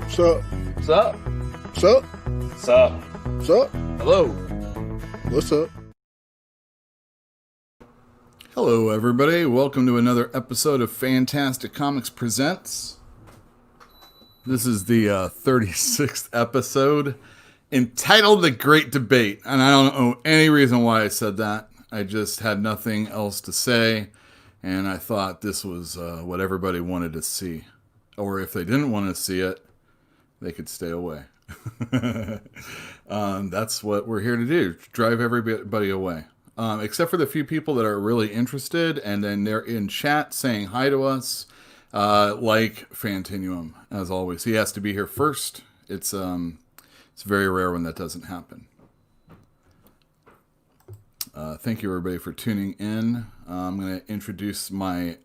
Sup? Sup? Sup? Sup? Sup? Hello. What's up? Hello, everybody. Welcome to another episode of Fantastic Comics Presents. This is the 36th episode entitled The Great Debate. And I don't know any reason why I said that. I just had nothing else to say. And I thought this was what everybody wanted to see. Or if they didn't want to see it, they could stay away. That's what we're here to do. Drive everybody away. Except for the few people that are really interested, and then they're in chat saying hi to us, like Fantinuum, as always. He has to be here first. It's very rare when that doesn't happen. Thank you, everybody, for tuning in. I'm going to introduce my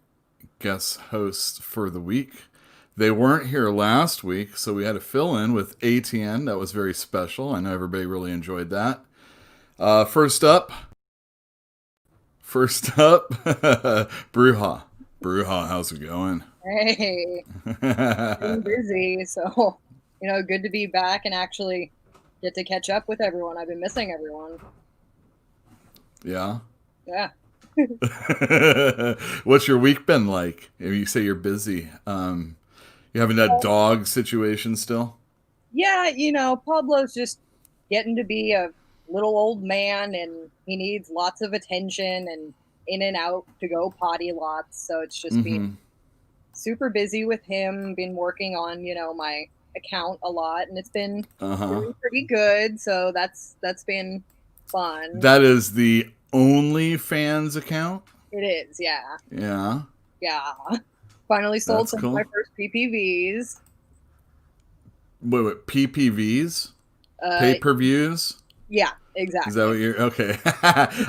guest hosts for the week. They weren't here last week, so we had to fill in with ATN. That was very special. I know everybody really enjoyed that. First up, Bruja. Bruja, how's it going? Hey, been busy, so good to be back and actually get to catch up with everyone. I've been missing everyone. Yeah. Yeah. What's your week been like? If you say you're busy, you having that dog situation still? Yeah, Pablo's just getting to be a little old man, and he needs lots of attention and in and out to go potty lots. So it's just been super busy with him. Been working on my account a lot, and it's been doing pretty good. So that's been fun. That is the OnlyFans account? It is, yeah. Yeah. Yeah. Finally sold That's some cool. of my first PPVs. Wait, PPVs? Pay-per-views? Yeah, exactly. Is that what you're... Okay.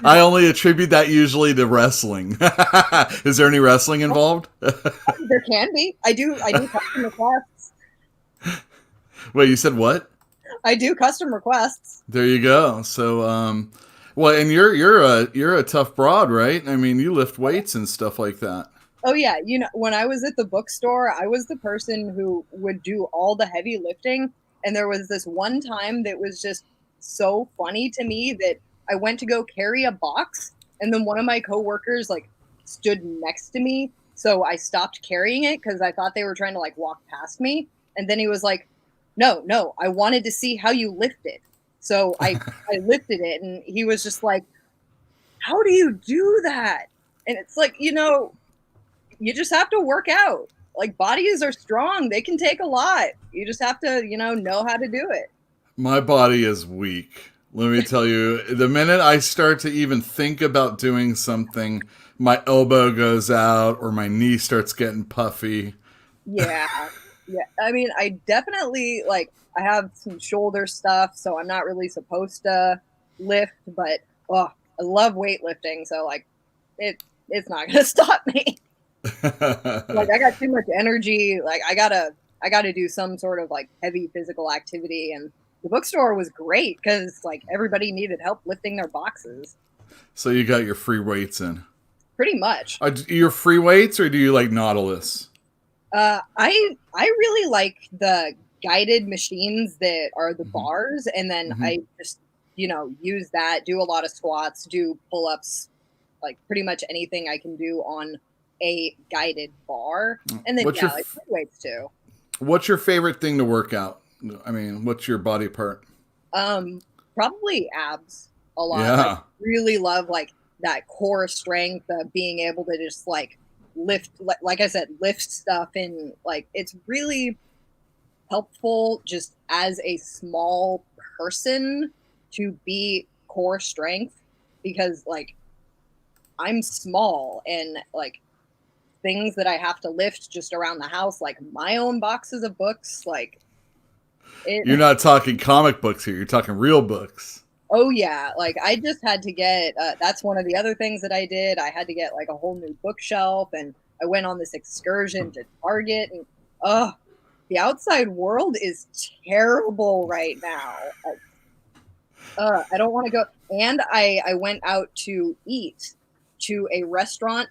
I only attribute that usually to wrestling. Is there any wrestling involved? There can be. I do custom requests. Wait, you said what? I do custom requests. There you go. So, well, and you're a tough broad, right? I mean, you lift weights and stuff like that. Oh yeah, when I was at the bookstore, I was the person who would do all the heavy lifting, and there was this one time that was just so funny to me that I went to go carry a box, and then one of my coworkers stood next to me, so I stopped carrying it because I thought they were trying to walk past me, and then he was like, "No, I wanted to see how you lifted," so I lifted it, and he was just like, "How do you do that?" And it's like, you just have to work out. Bodies are strong. They can take a lot. You just have to, know how to do it. My body is weak. Let me tell you, the minute I start to even think about doing something, my elbow goes out or my knee starts getting puffy. Yeah. Yeah. I mean, I definitely, I have some shoulder stuff, so I'm not really supposed to lift, but, I love weightlifting, so, it's not going to stop me. I got too much energy. I gotta do some sort of heavy physical activity, and the bookstore was great because everybody needed help lifting their boxes. So you got your free weights in. Pretty much. Your free weights, or do you like Nautilus? I really like the guided machines that are the bars, and then I just use that, do a lot of squats, do pull-ups, pretty much anything I can do on a guided bar, and then free weights too. What's your favorite thing to work out? I mean, what's your body part? Probably abs a lot. Yeah. I really love that core strength of being able to just lift, like I said, lift stuff, and it's really helpful just as a small person to be core strength, because like I'm small, and like things that I have to lift just around the house, like my own boxes of books, like You're not talking comic books here. You're talking real books. oh yeah, like I just had to get that's one of the other things that I did. I had to get like a whole new bookshelf, and I went on this excursion to Target, and the outside world is terrible right now. I don't want to go. And I went out to eat to a restaurant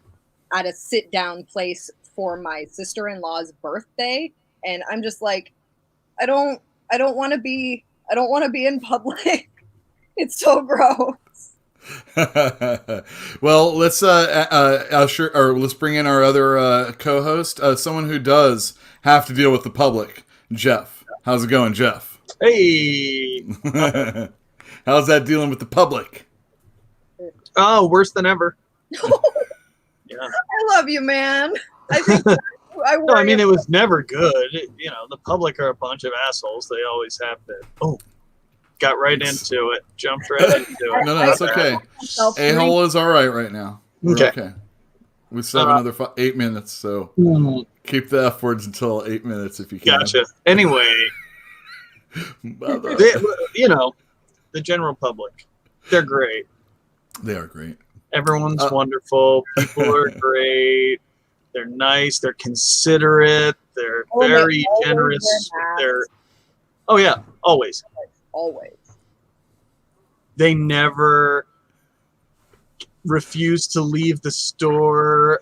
at a sit down place for my sister-in-law's birthday, and I'm just like, I don't want to be in public. It's so gross. Well, let's let's bring in our other co-host, someone who does have to deal with the public, Jeff. How's it going, Jeff? Hey. How's that dealing with the public? Oh, worse than ever. Yeah. I love you, man. I think I No, I worry mean, it was never good. The public are a bunch of assholes. They always have to. Got right into it. Jumped right into it. No, it's okay. myself A-hole is all right right now. We're Okay. okay. We still have another 8 minutes, so keep the F words until 8 minutes if you can. Gotcha. Anyway, Mother. the general public, they're great. They are great. Everyone's wonderful. People are great. They're nice. They're considerate. They're Oh, they very always generous. wear masks. Oh yeah, always. always. They never refuse to leave the store,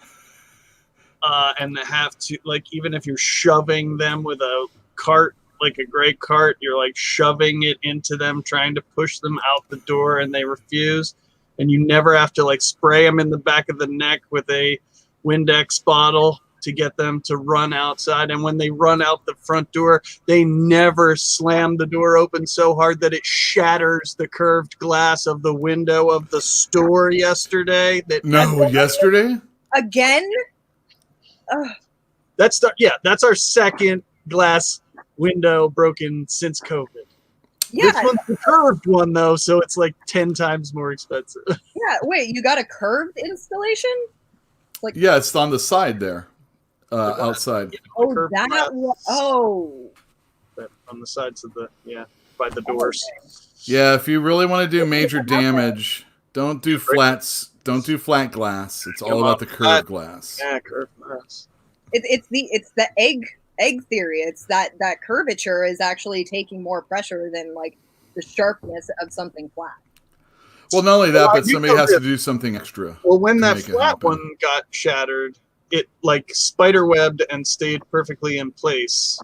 and have to, like, even if you're shoving them with a cart, like a gray cart, you're like shoving it into them, trying to push them out the door, and they refuse. And you never have to like spray them in the back of the neck with a Windex bottle to get them to run outside. And when they run out the front door, they never slam the door open so hard that it shatters the curved glass of the window of the store yesterday. Yesterday? Again? That's our second glass window broken since COVID. Yeah. This one's the curved one though, so it's like 10 times more expensive. Yeah. Wait, you got a curved installation? Yeah, it's on the side there, outside. Oh, Curved that glass. oh. On the sides of by the doors. Yeah, if you really want to do major damage, don't do flats. Don't do flat glass. It's all about the curved glass. Yeah, curved glass. It's the egg theory. It's that curvature is actually taking more pressure than like the sharpness of something flat. Well, not only that, Well, but you somebody know has to that- do something extra. Well, when to that make it flat happen. one got shattered, it like spider webbed and stayed perfectly in place.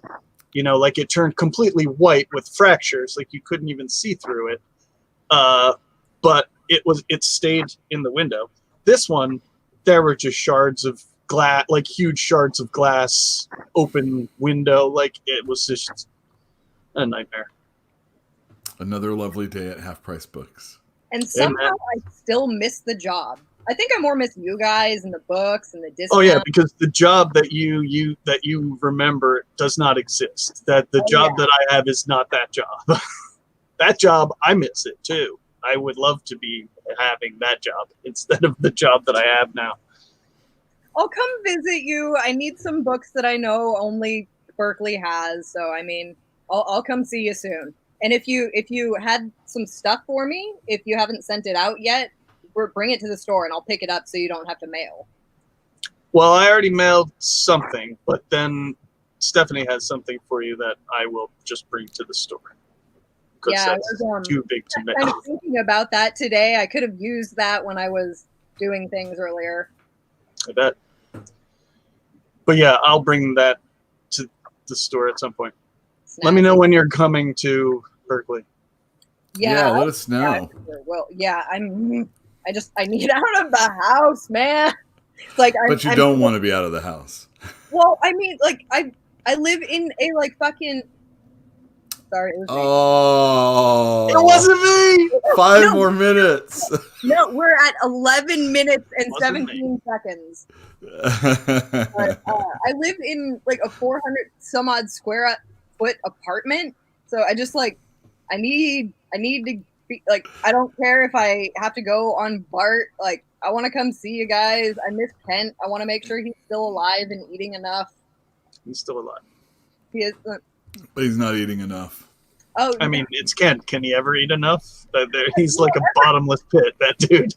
Like it turned completely white with fractures, like you couldn't even see through it. But it stayed in the window. This one, there were just shards of glass, like huge shards of glass, open window. Like it was just a nightmare. Another lovely day at Half Price Books. And somehow I still miss the job. I think I more miss you guys and the books and the discounts. Oh yeah, because the job that you remember does not exist. That the job that I have is not that job. That job, I miss it too. I would love to be having that job instead of the job that I have now. I'll come visit you. I need some books that I know only Berkeley has. So I mean, I'll come see you soon. And if you had some stuff for me, if you haven't sent it out yet, bring it to the store and I'll pick it up so you don't have to mail. Well, I already mailed something, but then Stephanie has something for you that I will just bring to the store. Because that's too big to mail. I was thinking about that today. I could have used that when I was doing things earlier. I bet. But yeah, I'll bring that to the store at some point. Let me know when you're coming to Berkeley. Yeah, let us know. Well, yeah, I need out of the house, man. Like, But you don't want to be out of the house. Well, I mean, like, I live in a like fucking. Sorry, it was me. Oh, It wasn't me. 5 more minutes. No, we're at 11 minutes and Wasn't 17 seconds. But, I live in like a 400 some odd square foot apartment. So I just like, I need to be like, I don't care if I have to go on BART. Like, I want to come see you guys. I miss Kent. I want to make sure he's still alive and eating enough. He's still alive. He is. But he's not eating enough. Oh, I mean, it's Ken. Can he ever eat enough? He's like a bottomless pit, that dude.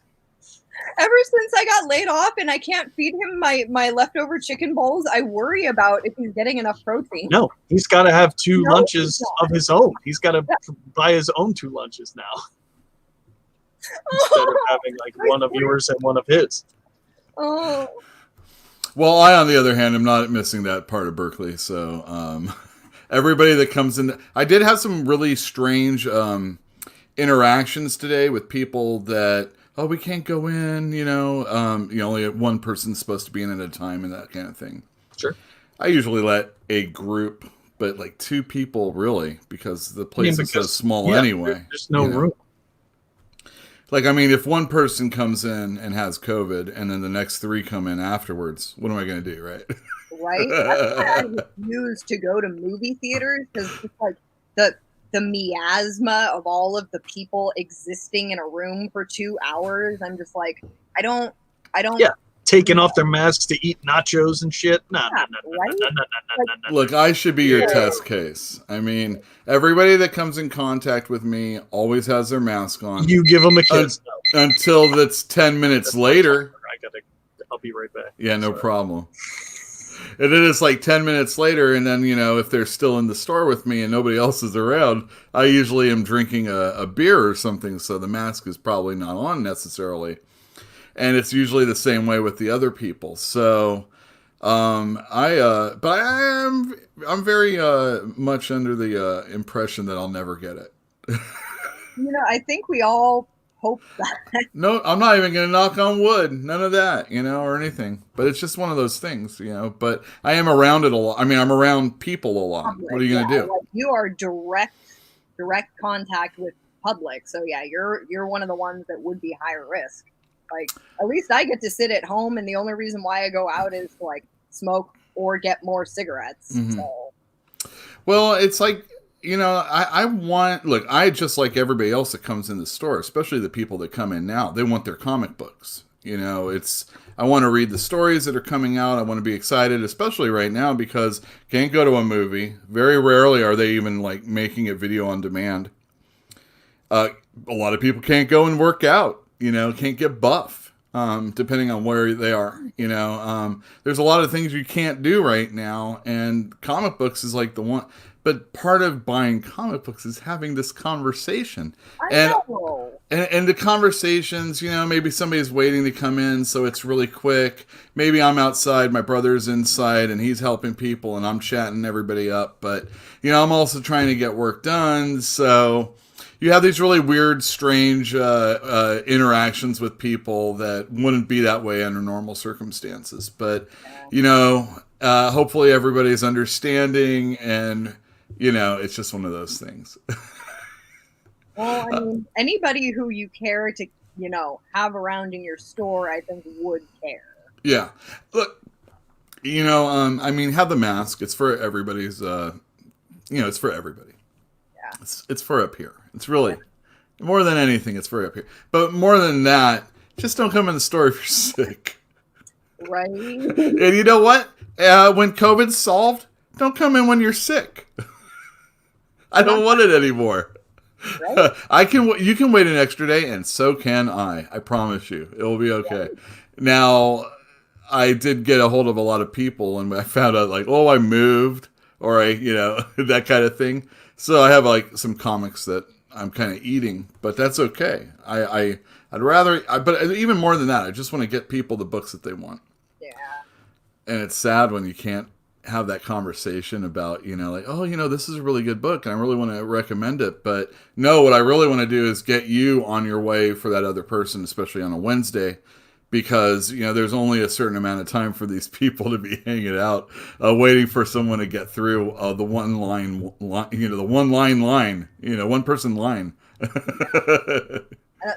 ever since I got laid off and I can't feed him my leftover chicken bowls, I worry about if he's getting enough protein. No, he's got to have two No, lunches he's not. of his own. He's got to buy his own 2 lunches now. Instead of having like one of yours and one of his. Oh. Well, I, on the other hand, am not missing that part of Berkeley. So everybody that comes in, I did have some really strange interactions today with people that, oh, we can't go in, only one person's supposed to be in at a time and that kind of thing. Sure. I usually let a group, but like 2 people really, because the place is so small anyway. There's no room. Like, I mean, if one person comes in and has COVID and then the next 3 come in afterwards, what am I going to do, right? Right? That's why I refuse to go to movie theaters, because it's like the miasma of all of the people existing in a room for 2 hours. I'm just like, I don't. Yeah. Taking off their masks to eat nachos and shit. No. Look, I should be your test case. I mean, everybody that comes in contact with me always has their mask on. You give them a kiss. Until it's 10 minutes later. I'll be right back. Yeah, no problem. And then it's like 10 minutes later, and then, if they're still in the store with me and nobody else is around, I usually am drinking a beer or something, so the mask is probably not on necessarily. And it's usually the same way with the other people. So, I'm very much under the impression that I'll never get it. I think we all hope that. No, I'm not even going to knock on wood. None of that, or anything. But it's just one of those things, But I am around it a lot. I mean, I'm around people a lot. What are you going to do? Like, you are direct contact with public. So yeah, you're one of the ones that would be higher risk. Like, at least I get to sit at home, and the only reason why I go out is to like smoke or get more cigarettes. Mm-hmm. So. Well, it's like, I just like everybody else that comes in the store, especially the people that come in now, they want their comic books. I want to read the stories that are coming out. I want to be excited, especially right now, because can't go to a movie. Very rarely are they even like making it video on demand. A lot of people can't go and work out, can't get buff, depending on where they are. There's a lot of things you can't do right now, and comic books is like the one. But part of buying comic books is having this conversation. I know. And the conversations, maybe somebody's waiting to come in, so it's really quick. Maybe I'm outside, my brother's inside, and he's helping people, and I'm chatting everybody up. But, I'm also trying to get work done. So you have these really weird, strange interactions with people that wouldn't be that way under normal circumstances. But, hopefully everybody's understanding, and it's just one of those things. Well, I mean, anybody who you care to, have around in your store, I think would care. Yeah. Look, have the mask. It's for everybody's, it's for everybody. Yeah. It's for up here. It's really, more than anything, it's for up here. But more than that, just don't come in the store if you're sick. Right. And you know what? When COVID's solved, don't come in when you're sick. I don't want it anymore. Right? You can wait an extra day, and so can I. I promise you, it will be okay. Yeah. Now, I did get a hold of a lot of people, and I found out like, I moved, or that kind of thing. So I have like some comics that I'm kind of eating, but that's okay. I'd rather, but even more than that, I just want to get people the books that they want. Yeah. And it's sad when you can't have that conversation about, this is a really good book and I really want to recommend it. But no, what I really want to do is get you on your way for that other person, especially on a Wednesday, because, there's only a certain amount of time for these people to be hanging out, waiting for someone to get through the one person line.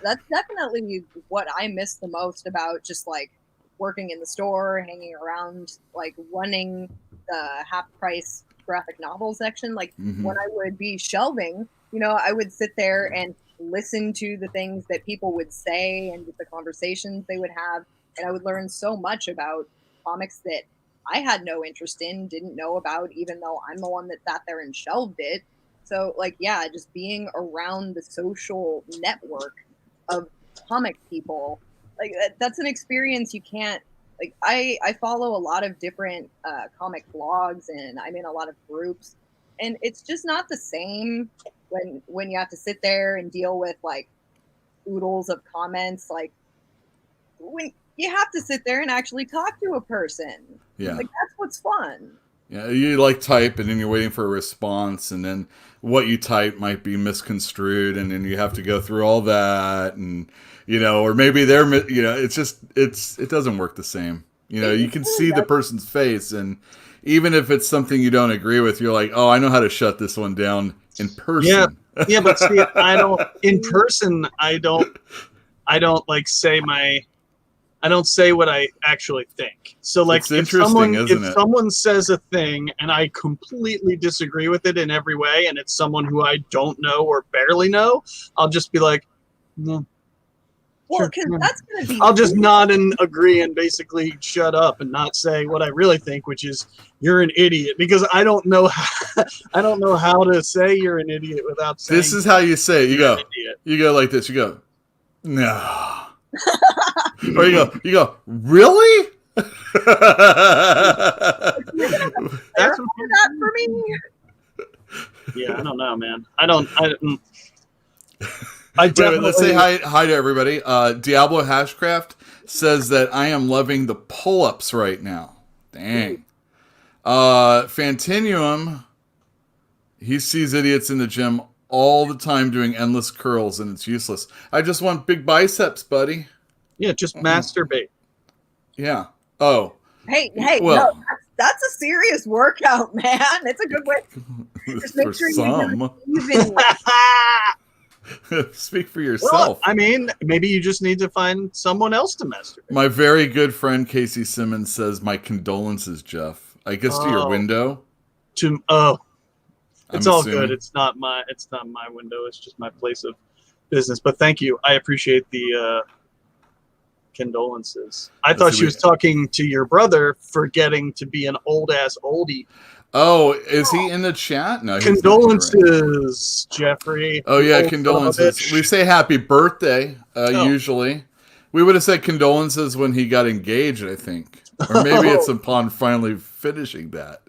That's definitely what I miss the most about just like working in the store, hanging around, like running the half price graphic novel section. Like Mhm. when I would be shelving, you know, I would sit there and listen to the things that people would say and the conversations they would have. And I would learn so much about comics that I had no interest in, didn't know about, even though I'm the one that sat there and shelved it. So, like, yeah, just being around the social network of comic people, like that's an experience you can't. Like, I follow a lot of different comic blogs, and I'm in a lot of groups, and it's just not the same when you have to sit there and deal with like oodles of comments. Like when you have to sit there and actually talk to a person. Yeah. Like that's what's fun. Yeah, you like type and then you're waiting for a response, and then what you type might be misconstrued, and then you have to go through all that, and you know, or maybe they're, you know, it doesn't work the same. You know, you can see the person's face, and even if it's something you don't agree with, you're like, oh, I know how to shut this one down in person. Yeah, but see, I don't in person. I don't like say I don't say what I actually think. So like It's interesting, isn't it? if someone says a thing and I completely disagree with it in every way, and it's someone who I don't know or barely know, I'll just be like, no. Well, because that's gonna be. I'll just nod and agree and basically shut up and not say what I really think, which is you're an idiot, because I don't know how to say you're an idiot without saying. This is how you say it. You you're go. an idiot. You go like this. You go, no. Or you go, really? That's that for me. Yeah, I don't know, man. I definitely, Wait, let's say hi to everybody. Diablo Hashcraft says that I am loving the pull-ups right now. Dang. Fantinuum, he sees idiots in the gym all the time doing endless curls, and it's useless. I just want big biceps, buddy. Yeah, just masturbate. Yeah. Oh. Hey, Well, no, that's a serious workout, man. It's a good way. Just make for sure some. Evenly. Speak for Well, yourself. I mean, maybe you just need to find someone else to masturbate. My very good friend Casey Simmons says, my condolences, Jeff. I guess to your Oh. window. It's I'm all assuming. good. It's not my window. It's just my place of business. But thank you. I appreciate the condolences. I Let's thought see she what- was talking to your brother for getting to be an old ass oldie. Oh, is he in the chat? No. he's not here right Condolences, Jeffrey. now. Oh, yeah, Old condolences. son of a We bitch. say happy birthday, Oh. usually. We would have said condolences when he got engaged, I think. Or maybe it's upon finally finishing that.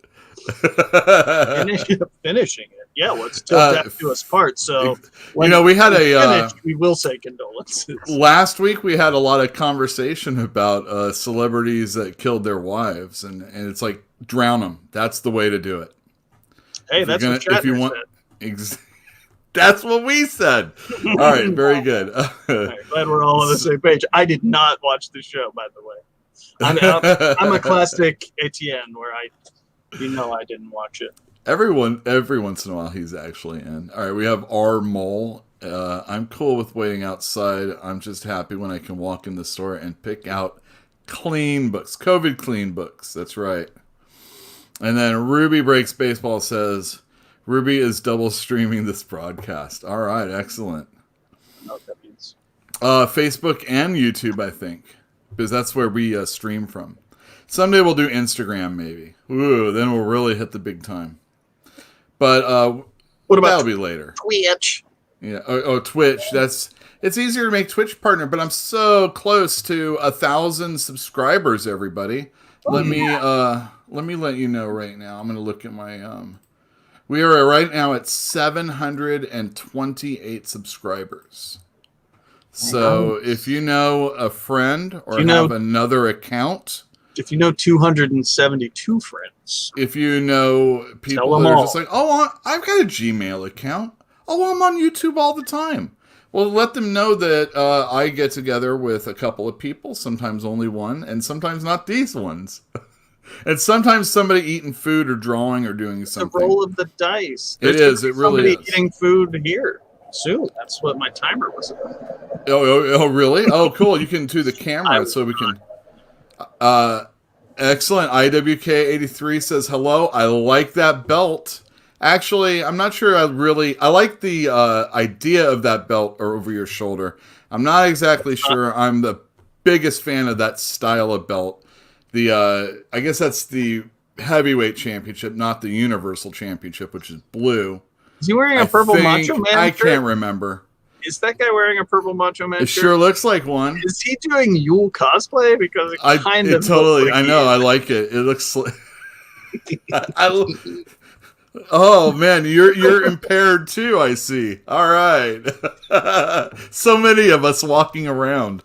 Finishing it. Yeah, let's till death do us part. So You know, we had we a... finish, we will say condolences. Last week we had a lot of conversation about celebrities that killed their wives, and it's like, drown them. That's the way to do it. Hey, If that's you're what gonna- if you Shatner want- said. That's what we said. All right, very good. All right, glad we're all on the same page. I did not watch the show, by the way. I'm a classic Etienne, where I didn't watch it. Every once in a while, he's actually in. All right, we have R. Mole. I'm cool with waiting outside. I'm just happy when I can walk in the store and pick out clean books. COVID clean books. That's right. And then Ruby Breaks Baseball says, Ruby is double streaming this broadcast. All right, excellent. I don't know what that means. Facebook and YouTube, I think, because that's where we stream from. Someday we'll do Instagram, maybe. Ooh, then we'll really hit the big time. But What about that'll be later. Twitch? Yeah. Oh, Twitch. It's easier to make Twitch partner, but I'm so close to 1,000 subscribers. Everybody, let me let you know right now. I'm gonna look at my We are right now at 728 subscribers. So if you know a friend or have another account, If you know 272 friends, if you know people Tell them that are all. just like, oh, I've got a Gmail account. Oh, I'm on YouTube all the time. Well, let them know that I get together with a couple of people, sometimes only one, and sometimes not these ones. And sometimes somebody eating food or drawing or doing the something. roll of the dice. It is. It really somebody is. eating food here soon. That's what my timer was about. Oh, really? Oh, cool. You can do the camera I so we can. Excellent. IWK83 says hello. I like that belt. Actually, I'm not sure I like the idea of that belt over your shoulder. I'm not exactly sure I'm the biggest fan of that style of belt. I guess that's the heavyweight championship, not the universal championship, which is blue. Is he wearing a purple Macho Man I shirt? can't remember. Is that guy wearing a purple Macho Man It shirt? sure looks like one. Is he doing Yule cosplay? Because it kind of totally. looks like I know. he I is. like it. It looks like. Oh man, you're impaired too. I see. All right. So many of us walking around.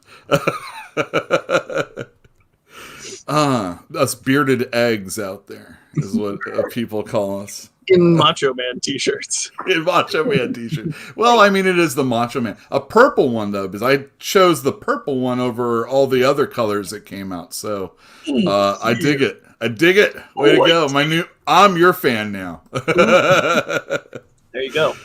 Us bearded eggs out there is what people call us. in Macho Man t-shirts. In Macho Man t-shirt. Well, I mean, it is the Macho Man. A purple one, though, because I chose the purple one over all the other colors that came out. So I dig it. I dig it. Way to go. I'm your fan now. There you go.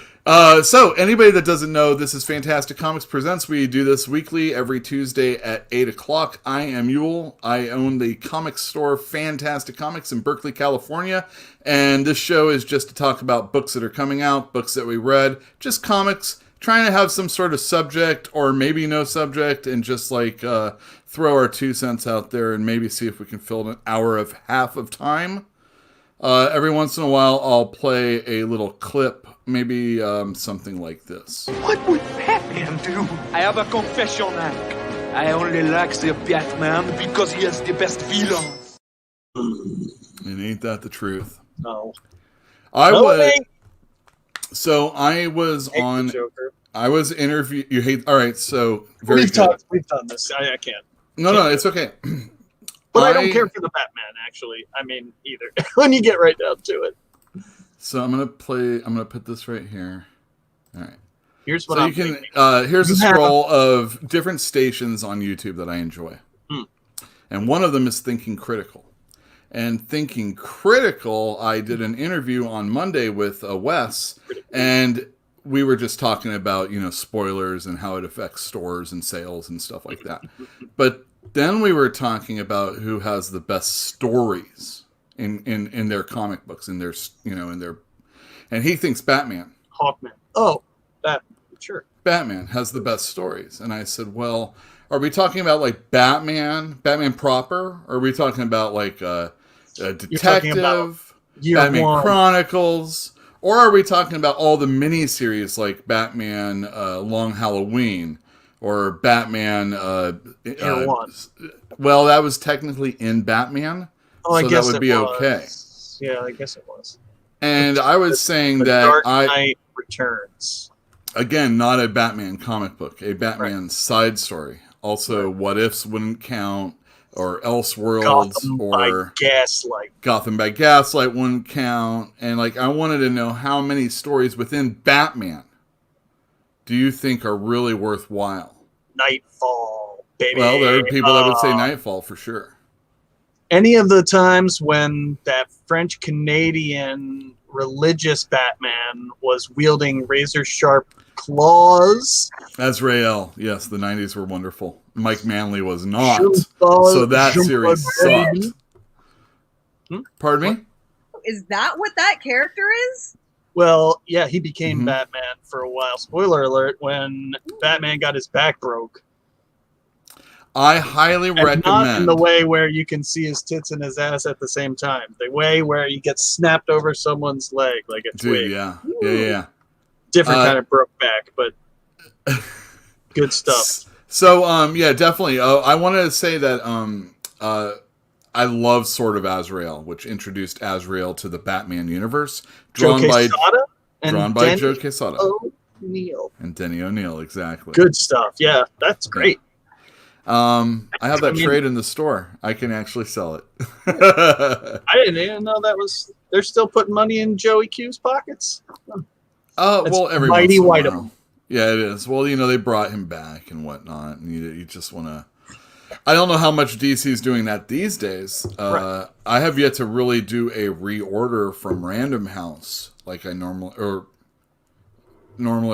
So, anybody that doesn't know, this is Fantastic Comics Presents. We do this weekly every Tuesday at 8 o'clock. I am Yule. I own the comic store Fantastic Comics in Berkeley, California. And this show is just to talk about books that are coming out, books that we read, just comics, trying to have some sort of subject or maybe no subject and just like throw our 2 cents out there and maybe see if we can fill an hour of half of time. Every once in a while, I'll play a little clip, maybe something like this. What would Batman do? I have a confession, Hank. I only like the Batman because he has the best villains. And ain't that the truth? No. I No, was. it ain't. So I was Hate the on. Joker. I was interviewed. You hate. All right. So very We've good. done this. I can't. No, it's okay. But I don't care for the Batman, actually. I mean, either. When you get right down to it. So I'm gonna put this right here. All right. Here's what So I'm you can. thinking. Here's a You have- scroll of different stations on YouTube that I enjoy, and one of them is Thinking Critical. And Thinking Critical, I did an interview on Monday with Wes, and we were just talking about, spoilers and how it affects stores and sales and stuff like that. But then we were talking about who has the best stories in their comic books, in their. And he thinks Batman. Hawkman. Oh, that. Sure. Batman has the best stories. And I said, well, are we talking about like Batman proper? Or are we talking about like a talking about detective, Year Batman one. Chronicles? Or are we talking about all the miniseries like Batman Long Halloween or Batman Year one. Well, that was technically in Batman. Oh, I so guess that would it be was. okay. Yeah, I guess it was. And I was saying The that Dark Knight Returns. Again, not a Batman comic book, a Batman side story. Also, What Ifs wouldn't count, or Elseworlds, Gotham or by Gaslight. Gotham by Gaslight wouldn't count. And I wanted to know how many stories within Batman do you think are really worthwhile? Nightfall, baby. Well, there are people that would say Nightfall for sure. Any of the times when that French Canadian religious Batman was wielding razor sharp claws. Azrael, yes, the 90s were wonderful. Mike Manley was not. Jean-Paul- So that Jean-Paul series Belmondo. sucked. Pardon me? Is that what that character is? Well, yeah, he became Mhm. Batman for a while. Spoiler alert, when Batman got his back broke. I highly And not in recommend. the way where you can see his tits and his ass at the same time. The way where he gets snapped over someone's leg like a twig. Dude, yeah. Different kind of broke back, but good stuff. So, definitely. I wanted to say that I love Sword of Azrael, which introduced Azrael to the Batman universe, Joe drawn by Quesada Joe Quesada O'Neill. and Denny O'Neil, exactly. Good stuff. Yeah, that's great. I have that I mean- trade in the store. I can actually sell it. I didn't even know that was. They're still putting money in Joey Q's pockets. Well, every mighty once white in of a while. them. Yeah, it is. Well, they brought him back and whatnot, and you just want to. I don't know how much DC is doing that these days. Right. I have yet to really do a reorder from Random House like I normally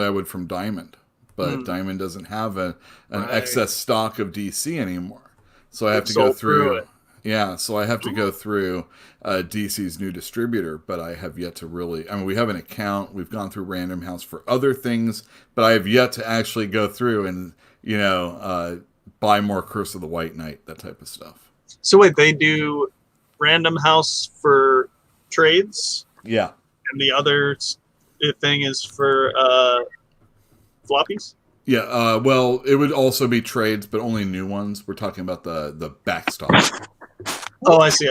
I would from Diamond, but Diamond doesn't have an Right. excess stock of DC anymore, so I have to Sold go through. through it. Yeah, so I have to go through DC's new distributor, but I have yet to really. I mean, we have an account. We've gone through Random House for other things, but I have yet to actually go through and buy more Curse of the White Knight, that type of stuff. So wait, they do Random House for trades, Yeah, and the other thing is for floppies. yeah. Well, it would also be trades, but only new ones. We're talking about the backstop. Oh, I see.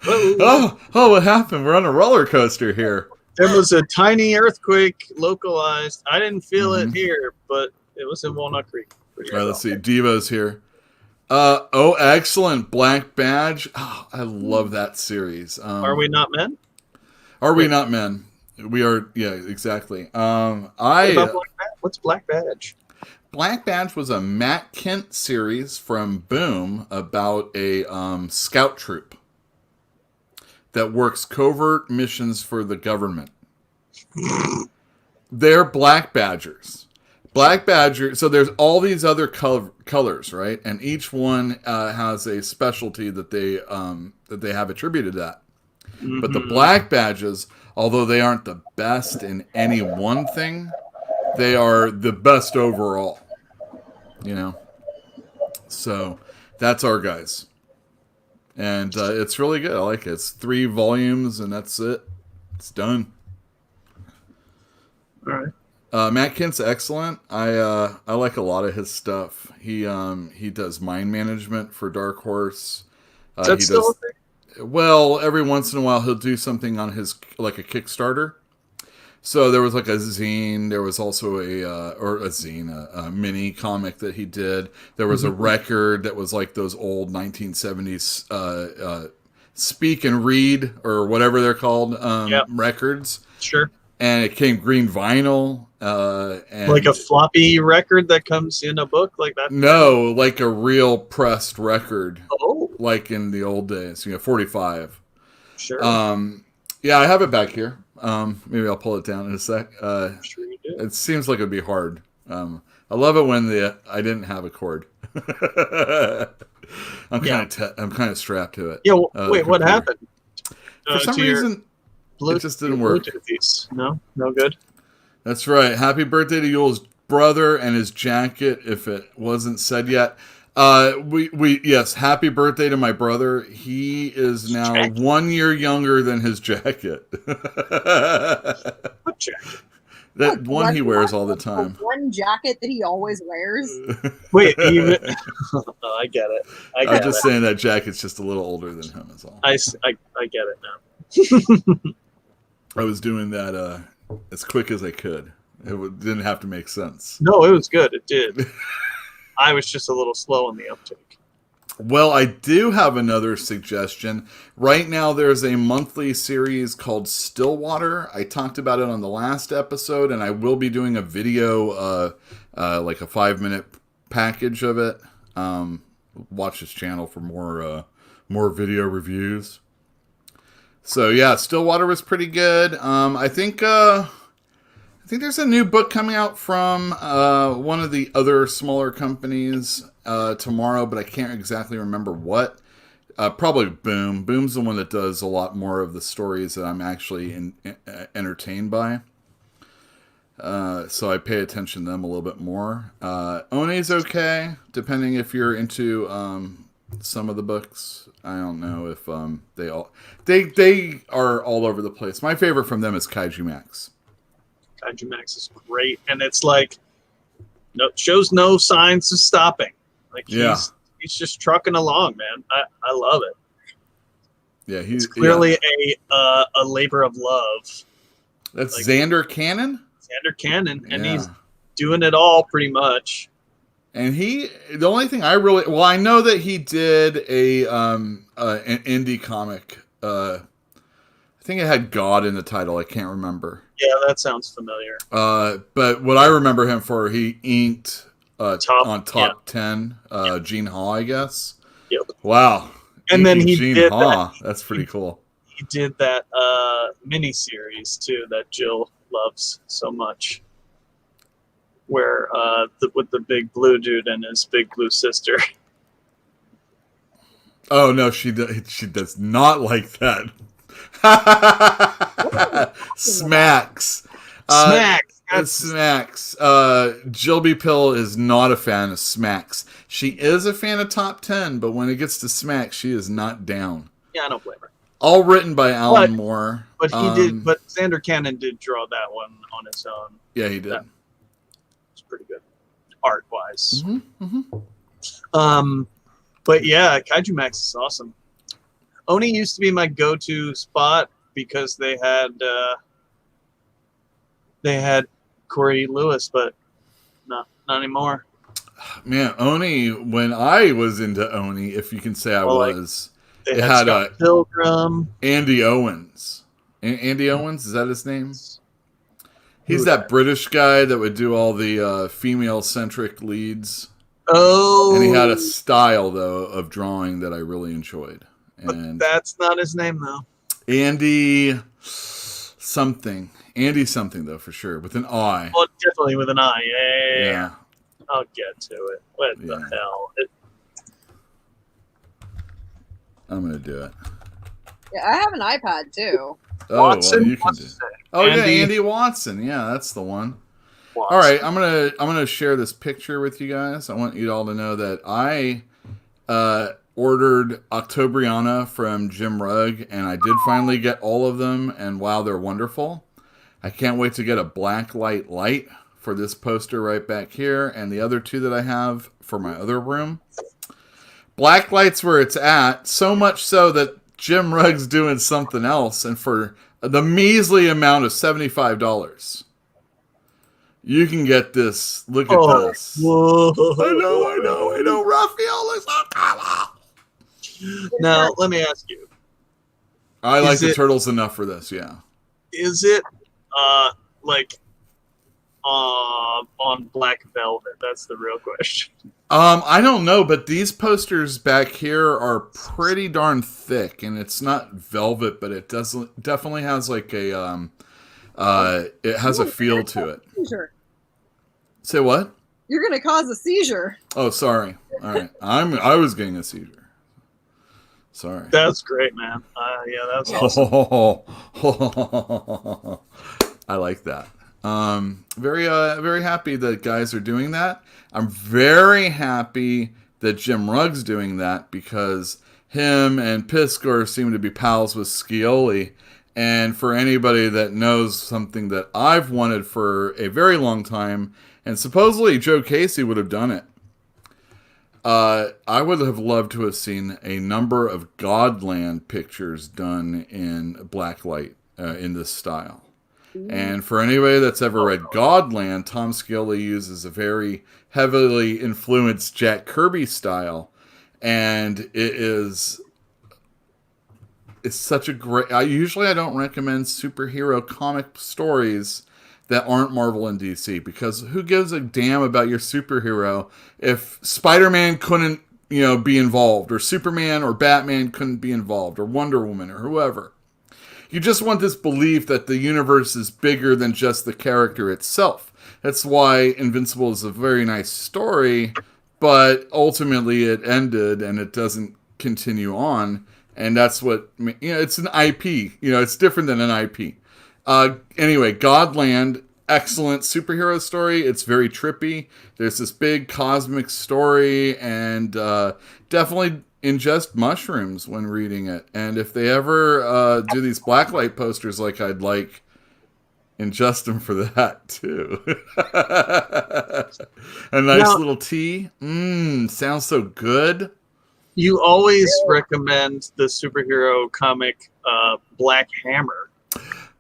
Oh, what happened? We're on a roller coaster here. There was a tiny earthquake localized. I didn't feel Mhm. it here, but it was in Walnut Creek. All right, let's see. Diva's here. Oh, excellent. Black Badge. Oh, I love that series. Are we not men? Are we not men? We are. Yeah, exactly. What about Black Badge? What's Black Badge? Black Badge was a Matt Kent series from Boom about a scout troop that works covert missions for the government. They're Black Badgers. Black Badger. So there's all these other colors, right? And each one has a specialty that they have attributed to that. But the Black Badges, although they aren't the best in any one thing, they are the best overall. So that's our guys. And it's really good. I like it. It's 3 volumes and that's it. It's done. All right. Matt Kent's excellent. I like a lot of his stuff. He does mind management for Dark Horse. Is that still a thing? Well, every once in a while he'll do something on his like a Kickstarter. So there was like a zine. There was also a mini comic that he did. There was a record that was like those old 1970s speak and read or whatever they're called records. Sure. And it came green vinyl. And Like a floppy record that comes in a book like that? No, like a real pressed record. Oh, Like in the old days, 45. sure. Yeah, I have it back here. Maybe I'll pull it down in a sec. Sure you do. It seems like it'd be hard. I love it when I didn't have a cord. I'm kind of strapped to it. Yeah, wait, what happened? For some reason, it just didn't work. Bluetoothies. No good. That's right. Happy birthday to Yule's brother and his jacket. If it wasn't said yet, yes. Happy birthday to my brother. He is now Jacket? 1 year younger than his jacket. What jacket? That one he wears all the time. One jacket that he always wears. Wait, even. Oh, I get it. I'm just saying that jacket's just a little older than him. Is all. I get it now. I was doing that as quick as I could. Didn't have to make sense. No, it was good. It did. I was just a little slow on the uptake. Well, I do have another suggestion. Right now, there's a monthly series called Stillwater. I talked about it on the last episode, and I will be doing a video, like a 5-minute package of it. Watch this channel for more video reviews. So yeah, Stillwater was pretty good. I think there's a new book coming out from one of the other smaller companies tomorrow, but I can't exactly remember what. Probably Boom. Boom's the one that does a lot more of the stories that I'm actually entertained by. So I pay attention to them a little bit more. One's okay, depending if you're into some of the books. I don't know if they are all over the place. My favorite from them is Kaiju Max. Kaiju Max is great, and it's like shows no signs of stopping. Like he's just trucking along, man. I love it. Yeah, he's clearly a labor of love. That's like, Xander Cannon. Xander Cannon, and he's doing it all pretty much. And the only thing I know that he did an indie comic. I think it had God in the title. I can't remember. Yeah, that sounds familiar. But what I remember him for, he inked top 10 Gene Ha, I guess. Yep. Wow. And then he Gene did Ha. That's pretty cool. He did that mini series too that Jill loves so much. Where with the big blue dude and his big blue sister. Oh no, she does not like that. Smacks. Smacks. That's Smacks. Jilby Pill is not a fan of Smacks. She is a fan of Top 10, but when it gets to Smacks, she is not down. yeah, I don't blame her. All written by Alan Moore. But he did. But Sander Cannon did draw that one on his own. Yeah, he did. It's pretty good, art wise. Mm-hmm. But yeah, Kaiju Max is awesome. Oni used to be my go-to spot because they had Corey Lewis, but not anymore. Man, Oni, when I was into Oni, if you can say I was, They it had had Scott Pilgrim. Andy Owens. Andy Owens, is that his name? He's that British guy that would do all the female-centric leads. Oh, And he had a style, though, of drawing that I really enjoyed. And that's not his name, though. Andy something. Andy something, though, for sure, with an I. Well, definitely with an I. Yeah. Yeah. I'll get to it. What the Yeah. hell? I'm going to do it. Yeah, I have an iPad too. Oh, Watson? well, you can What's do his it. name? Oh, yeah, Andy Andy Watson. Yeah, that's the one. Watson. All right, I'm gonna share this picture with you guys. I want you all to know that I ordered Octobriana from Jim Rugg, and I did finally get all of them. And wow, they're wonderful. I can't wait to get a Blacklight light for this poster right back here, and the other two that I have for my other room. Blacklight's where it's at. So much so that Jim Rugg's doing something else, and for the measly amount of $75. You can get this. Look at this. Whoa. I know. Raphael looks so cool. Now, let me ask you: I like the it- turtles enough for this, yeah. is it like on black velvet? That's the real question. I don't know, but these posters back here are pretty darn thick, and it's not velvet, but it definitely has like a it has a feel to it. Seizure. Say what? You're gonna cause a seizure. Oh, sorry. All right, I was getting a seizure. Sorry. That's great, man. Yeah, that's awesome. I like that. Very happy that guys are doing that. I'm very happy that Jim Rugg's doing that because him and Piskor seem to be pals with Scioli. And for anybody that knows something that I've wanted for a very long time, and supposedly Joe Casey would have done it. I would have loved to have seen a number of Godland pictures done in blacklight in this style. And for anybody that's ever read Godland, Tom Scioli uses a very heavily influenced Jack Kirby style. And it's such a great... I don't recommend superhero comic stories that aren't Marvel and DC, because who gives a damn about your superhero if Spider-Man couldn't, be involved, or Superman or Batman couldn't be involved, or Wonder Woman or whoever. You just want this belief that the universe is bigger than just the character itself. That's why Invincible is a very nice story, but ultimately it ended and it doesn't continue on. And that's what, it's an IP. It's different than an IP. Anyway, Godland, excellent superhero story. It's very trippy. There's this big cosmic story, and definitely ingest mushrooms when reading it. And if they ever do these blacklight posters, I'd like, ingest them for that too. A nice little tea. Sounds so good. You always recommend the superhero comic Black Hammer.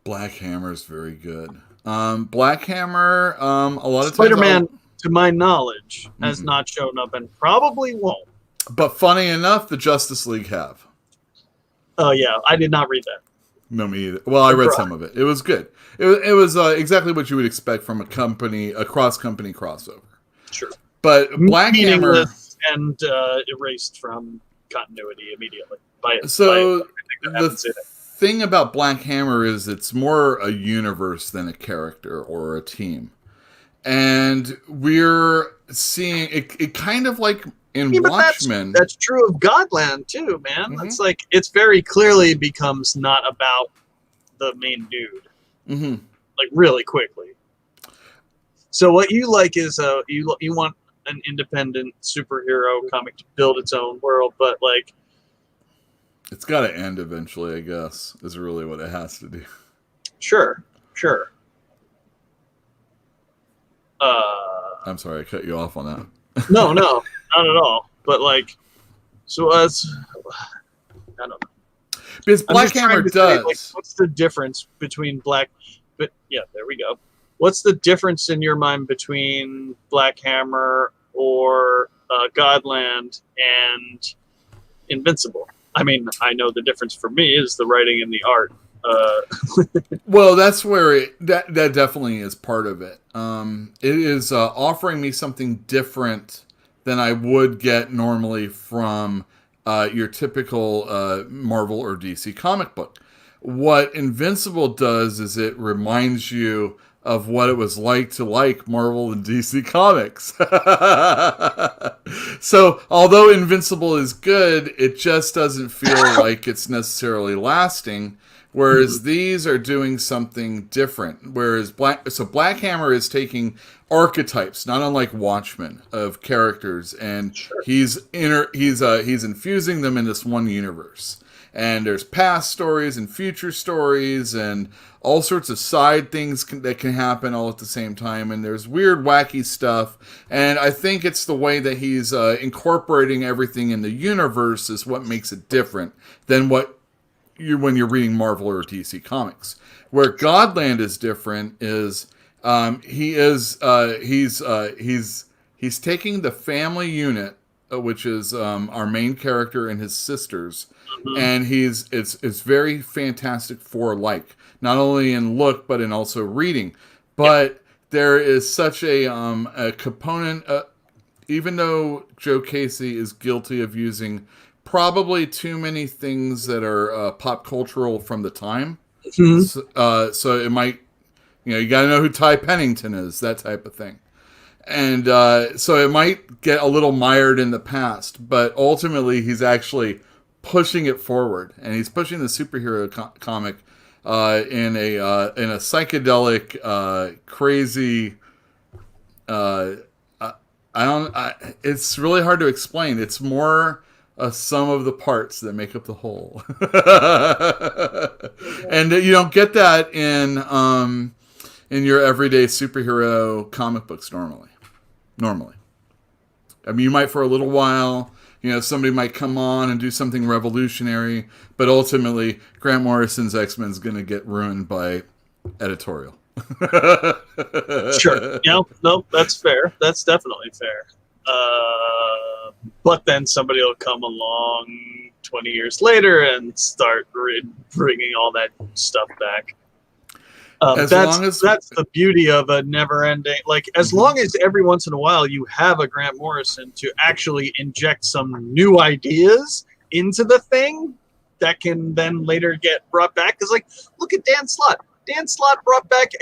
Black Hammer is very good. Black Hammer, a lot of times Spider-Man, to my knowledge, has not shown up and probably won't. But funny enough, the Justice League have. Oh yeah, I did not read that. No, me either. Well, I read some of it. It was good. It was exactly what you would expect from a cross-company crossover. Sure. But Black Hammer... Meaningless and erased from continuity immediately. The thing about Black Hammer is it's more a universe than a character or a team. And we're seeing it kind of like in Yeah, but Watchmen, that's true of Godland too, man. Mhm. It's like it's very clearly becomes not about the main dude, Mhm. like really quickly. So what you like is you want an independent superhero comic to build its own world, but like it's got to end eventually, I guess, is really what it has to do. sure. I'm sorry, I cut you off on that. No, not at all. But like, so as I don't know. Because I'm Black just trying Hammer to does. say, like, what's the difference between Black? But yeah, there we go. What's the difference in your mind between Black Hammer or Godland and Invincible? I mean, I know the difference for me is the writing and the art. Well, that's where that definitely is part of it. It is offering me something different than I would get normally from your typical Marvel or DC comic book. What Invincible does is it reminds you of what it was like to like Marvel and DC comics. So, although Invincible is good, it just doesn't feel like it's necessarily lasting. Whereas these are doing something different. Whereas Black Hammer is taking archetypes, not unlike Watchmen, of characters, and he's infusing them in this one universe. And there's past stories and future stories and all sorts of side things that can happen all at the same time. And there's weird, wacky stuff. And I think it's the way that he's incorporating everything in the universe is what makes it different than when you're reading Marvel or DC comics. Where Godland is different is he's taking the family unit, which is our main character and his sisters, and it's very Fantastic Four like, not only in look but in also reading. But there is such a component, even though Joe Casey is guilty of using probably too many things that are pop cultural from the time. So it might, you got to know who Ty Pennington is, that type of thing. And so it might get a little mired in the past, but ultimately he's actually pushing it forward, and he's pushing the superhero comic in a psychedelic, crazy. It's really hard to explain. It's more a sum of the parts that make up the whole, and you don't get that in your everyday superhero comic books normally. I mean, you might for a little while, somebody might come on and do something revolutionary, but ultimately Grant Morrison's X-Men is going to get ruined by editorial. Sure. Nope, that's fair. That's definitely fair. But then somebody will come along 20 years later and start bringing all that stuff back. That's the beauty of a never-ending. Like, as long as every once in a while you have a Grant Morrison to actually inject some new ideas into the thing that can then later get brought back. Because, like, look at Dan Slott. Dan Slott brought back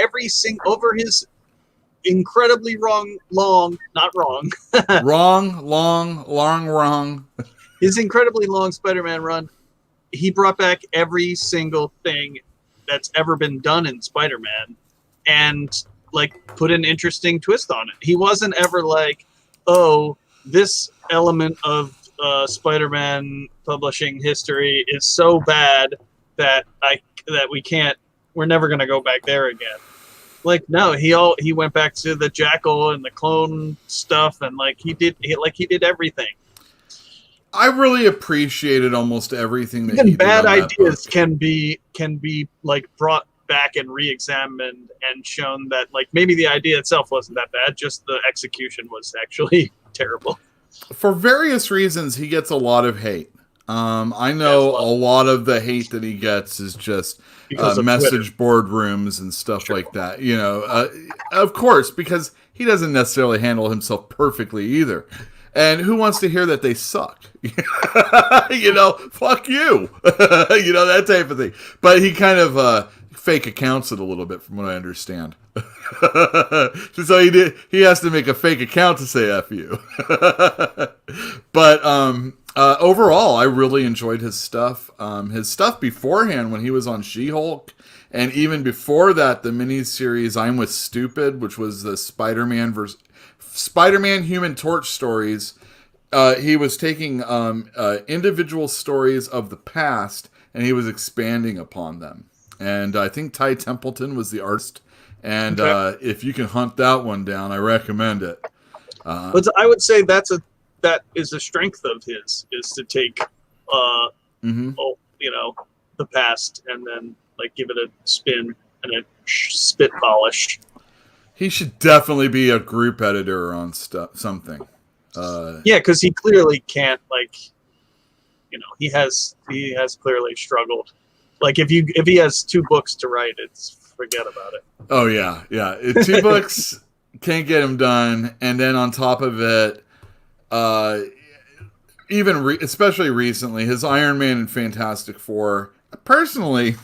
over his incredibly wrong. His incredibly long Spider-Man run. He brought back every single thing that's ever been done in Spider-Man and like put an interesting twist on it. He wasn't ever like, oh, this element of Spider-Man publishing history is so bad that we're never going to go back there again. Like, no, he went back to the Jackal and the clone stuff, and he did everything. I really appreciated almost everything that even he did bad on that ideas book. can be like brought back and re-examined and shown that like maybe the idea itself wasn't that bad, just the execution was actually terrible. For various reasons, he gets a lot of hate. I know a lot of the hate that he gets is just message board rooms and stuff like that. Of course, because he doesn't necessarily handle himself perfectly either. And who wants to hear that they suck? Fuck you. That type of thing. But he kind of fake accounts it a little bit from what I understand. So he has to make a fake account to say F you. But overall, I really enjoyed his stuff. His stuff beforehand when he was on She-Hulk, and even before that, the miniseries I'm With Stupid, which was the Spider-Man Human Torch stories. He was taking individual stories of the past, and he was expanding upon them. And I think Ty Templeton was the artist. And if you can hunt that one down, I recommend it. But I would say that is a strength of his, is to take, the past and then like give it a spin and a spit polish. He should definitely be a group editor on something. Yeah, because he clearly can't, like, he has clearly struggled. Like if he has 2 books to write, forget about it. Oh yeah. 2 books can't get him done, and then on top of it, especially recently, his Iron Man and Fantastic Four. Personally,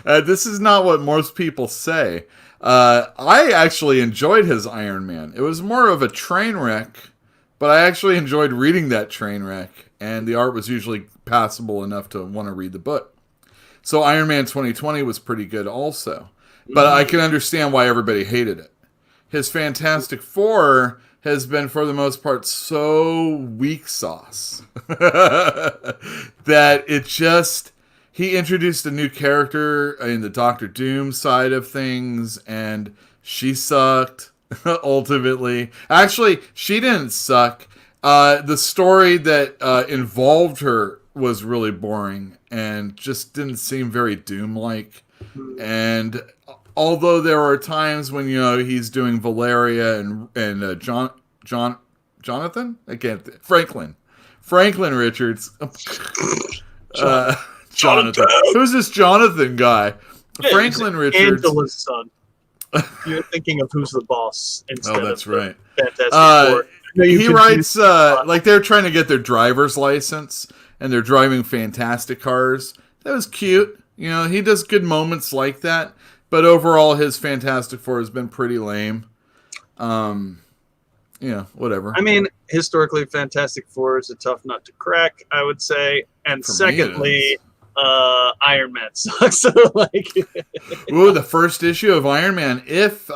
this is not what most people say. I actually enjoyed his Iron Man. It was more of a train wreck, but I actually enjoyed reading that train wreck, and the art was usually passable enough to want to read the book. So Iron Man 2020 was pretty good also, but I can understand why everybody hated it. His Fantastic Four has been, for the most part, so weak sauce that it just... He introduced a new character in the Doctor Doom side of things, and she sucked, ultimately. Actually, she didn't suck. The story that involved her was really boring and just didn't seem very Doom-like. And although there are times when, he's doing Valeria and Jonathan? Franklin Richards. Jonathan. Who's this Jonathan guy? Yeah, Franklin Richards. Angela's son. You're thinking of Who's the Boss instead of that's right. Fantastic Four. He writes, like they're trying to get their driver's license, and they're driving fantastic cars. That was cute. He does good moments like that. But overall, his Fantastic Four has been pretty lame. Whatever. I mean, historically, Fantastic Four is a tough nut to crack, I would say. And secondly, Iron Man sucks. So, ooh, the first issue of Iron Man. If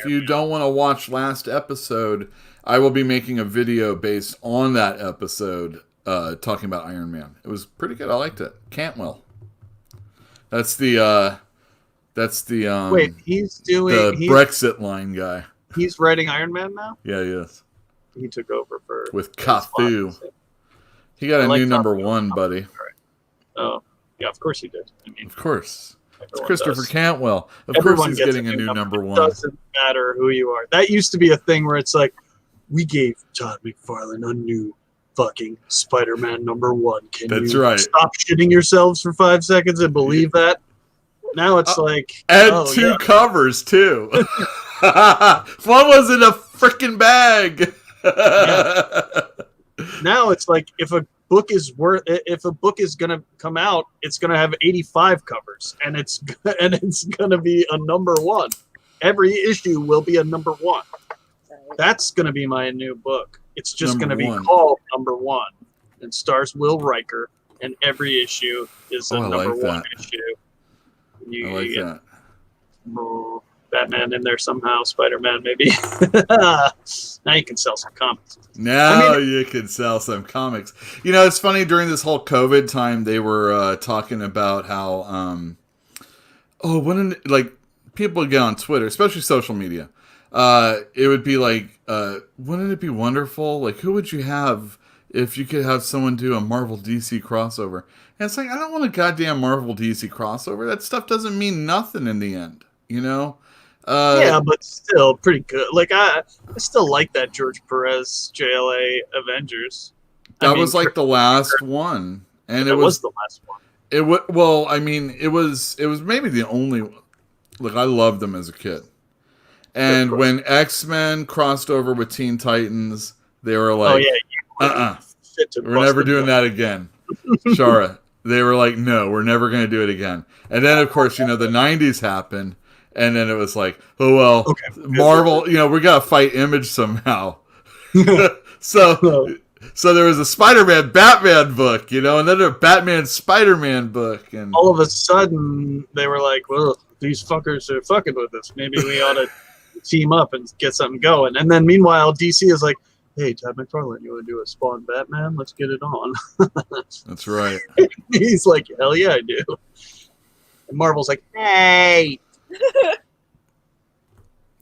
you don't want to watch last episode, I will be making a video based on that episode, talking about Iron Man. It was pretty good. I liked it. Cantwell. That's the wait, he's Brexit line guy. He's writing Iron Man now? Yeah, he is. He took over with Cafu. He got a new number 1, buddy. Oh, yeah, of course he did. I mean, of course. It's Christopher Cantwell. Of Everyone course he's getting a new number 1. It doesn't matter who you are. That used to be a thing where it's like, we gave Todd McFarlane a new fucking Spider-Man number 1. Can you right. stop shitting yourselves for 5 seconds and believe that? Now it's like... And 2 covers, too. One was in a freaking bag. Now it's like, if a book is gonna come out, it's gonna have 85 covers, and it's gonna be a number 1. Every issue will be a number 1. That's gonna be my new book. It's just gonna be called number 1, and stars Will Riker, and every issue is a number 1 issue. I like that. Batman in there somehow, Spider-Man maybe. Now you can sell some comics. You can sell some comics. It's funny, during this whole COVID time, they were talking about how, people get on Twitter, especially social media. It would be like, wouldn't it be wonderful? Like, who would you have if you could have someone do a Marvel DC crossover? And it's like, I don't want a goddamn Marvel DC crossover. That stuff doesn't mean nothing in the end, yeah, but still pretty good. Like, I still like that George Perez JLA Avengers. That was like the last one, and it was the last one. It was maybe the only one. Like, I loved them as a kid, and when X-Men crossed over with Teen Titans, they were like, we're never doing that again." Shara, they were like, "No, we're never going to do it again." And then, of course, the '90s happened. And then it was like, oh well, Okay. Marvel, we gotta fight Image somehow. So there was a Spider-Man Batman book, and then a Batman Spider-Man book, and All of a sudden they were like, well, these fuckers are fucking with us. Maybe we ought to team up and get something going. And then meanwhile, DC is like, hey, Todd McFarlane, you want to do a Spawn Batman? Let's get it on. that's right. He's like, hell yeah, I do. And Marvel's like, hey.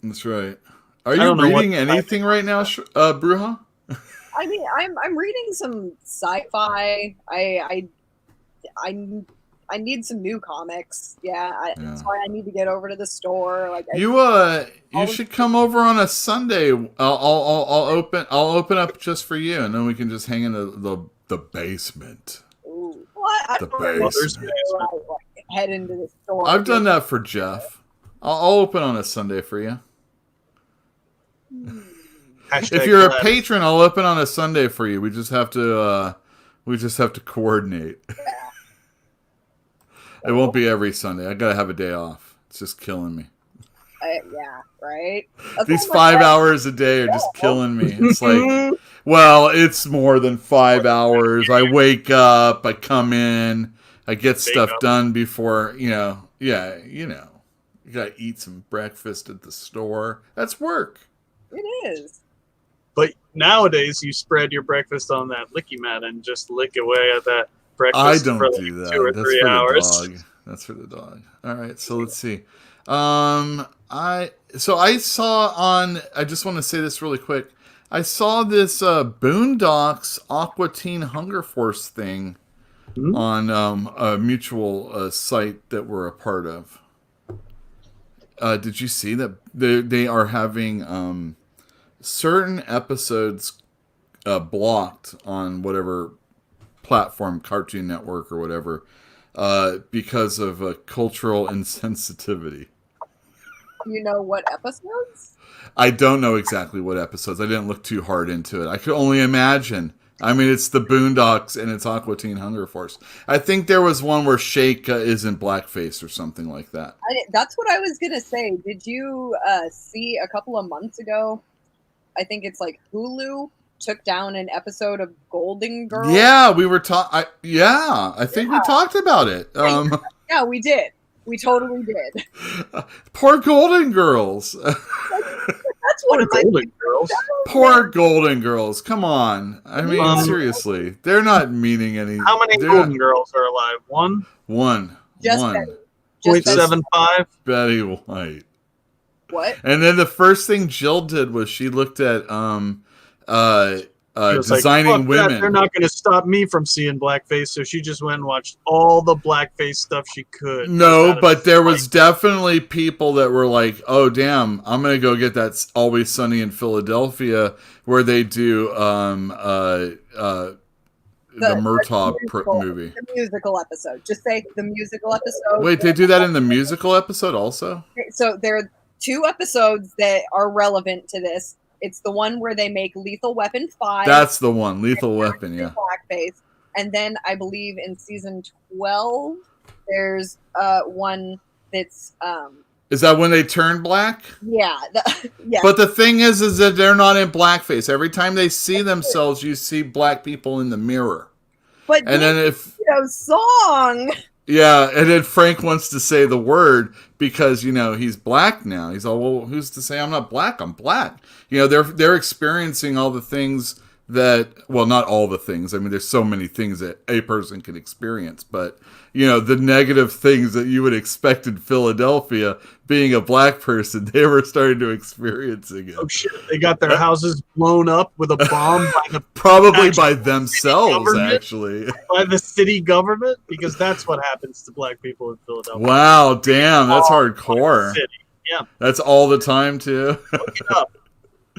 That's right. Are I you don't know what- reading anything right now, Bruja? I mean, I'm reading some sci-fi. I need some new comics. That's why I need to get over to the store. Like You should come over on a Sunday. I'll open up just for you, and then we can just hang in the basement. ooh, what? I The don't know basement. like, head into the store. I've done that for Jeff. I'll open on a Sunday for you. Hashtag If you're a glad. patron, I'll open on a Sunday for you. We just have to coordinate. It won't be every Sunday. I gotta have a day off. It's just killing me. Yeah, right. That's These all my 5 friends- hours a day are just killing me. It's like, well, it's more than 5 hours. I wake up, I come in, I get stuff up. done before, you gotta eat some breakfast at the store. That's work. It is. But nowadays, you spread your breakfast on that licky mat and just lick away at that breakfast I don't for like do that. 2 or That's 3 for hours. the dog. That's for the dog. All right, so let's see. I just want to say this really quick. I saw this Boondocks Aqua Teen Hunger Force thing on a mutual site that we're a part of. Did you see that they are having certain episodes blocked on whatever platform, Cartoon Network or whatever, because of cultural insensitivity? You know what episodes? I don't know exactly what episodes. I didn't look too hard into it. I could only imagine. I mean, it's the Boondocks and it's Aqua Teen Hunger Force. I think there was one where Shake is in blackface or something like that. That's what I was gonna say. Did you see a couple of months ago? I think it's like Hulu took down an episode of Golden Girls. Yeah, we were I think we talked about it. Yeah, we did. We totally did. Poor Golden Girls. That's one of my Golden Girls. Poor Golden Girls. Come on. I mean, seriously. They're not meaning any. How many they're Golden not- Girls are alive? One? One. Just One. Betty. Just Betty. 0.75? Betty White. What? And then the first thing Jill did was she looked at She was like, designing "Fuck that, women. They're not going to stop me from seeing blackface, so she just went and watched all the blackface stuff she could. No, Out of but there spite. was definitely people that were like, "Oh, damn! I'm gonna go get that Always Sunny in Philadelphia where they do the Murtaugh movie." The musical episode. Just say the musical episode. Wait, they do that in the musical episode also? So there are 2 episodes that are relevant to this. It's the one where they make Lethal Weapon 5. That's the one, Lethal Weapon. Yeah. Blackface. And then I believe in season 12, there's one that's Is that when they turn black? yeah. Yeah. But the thing is that they're not in blackface. Every time they see themselves, you see black people in the mirror. But And then if song. yeah, and then Frank wants to say the word because he's black now. He's all, well, who's to say I'm not black? I'm black. They're experiencing all the things that, well, not all the things. I mean, there's so many things that a person can experience, but the negative things that you would expect in Philadelphia, being a black person, they were starting to experiencing it. Oh shit! They got their houses blown up with a bomb Probably by actual themselves, government? actually. by the city government, because that's what happens to black people in Philadelphia. Wow, damn, that's hardcore. City. Yeah, That's all the time too. look it up.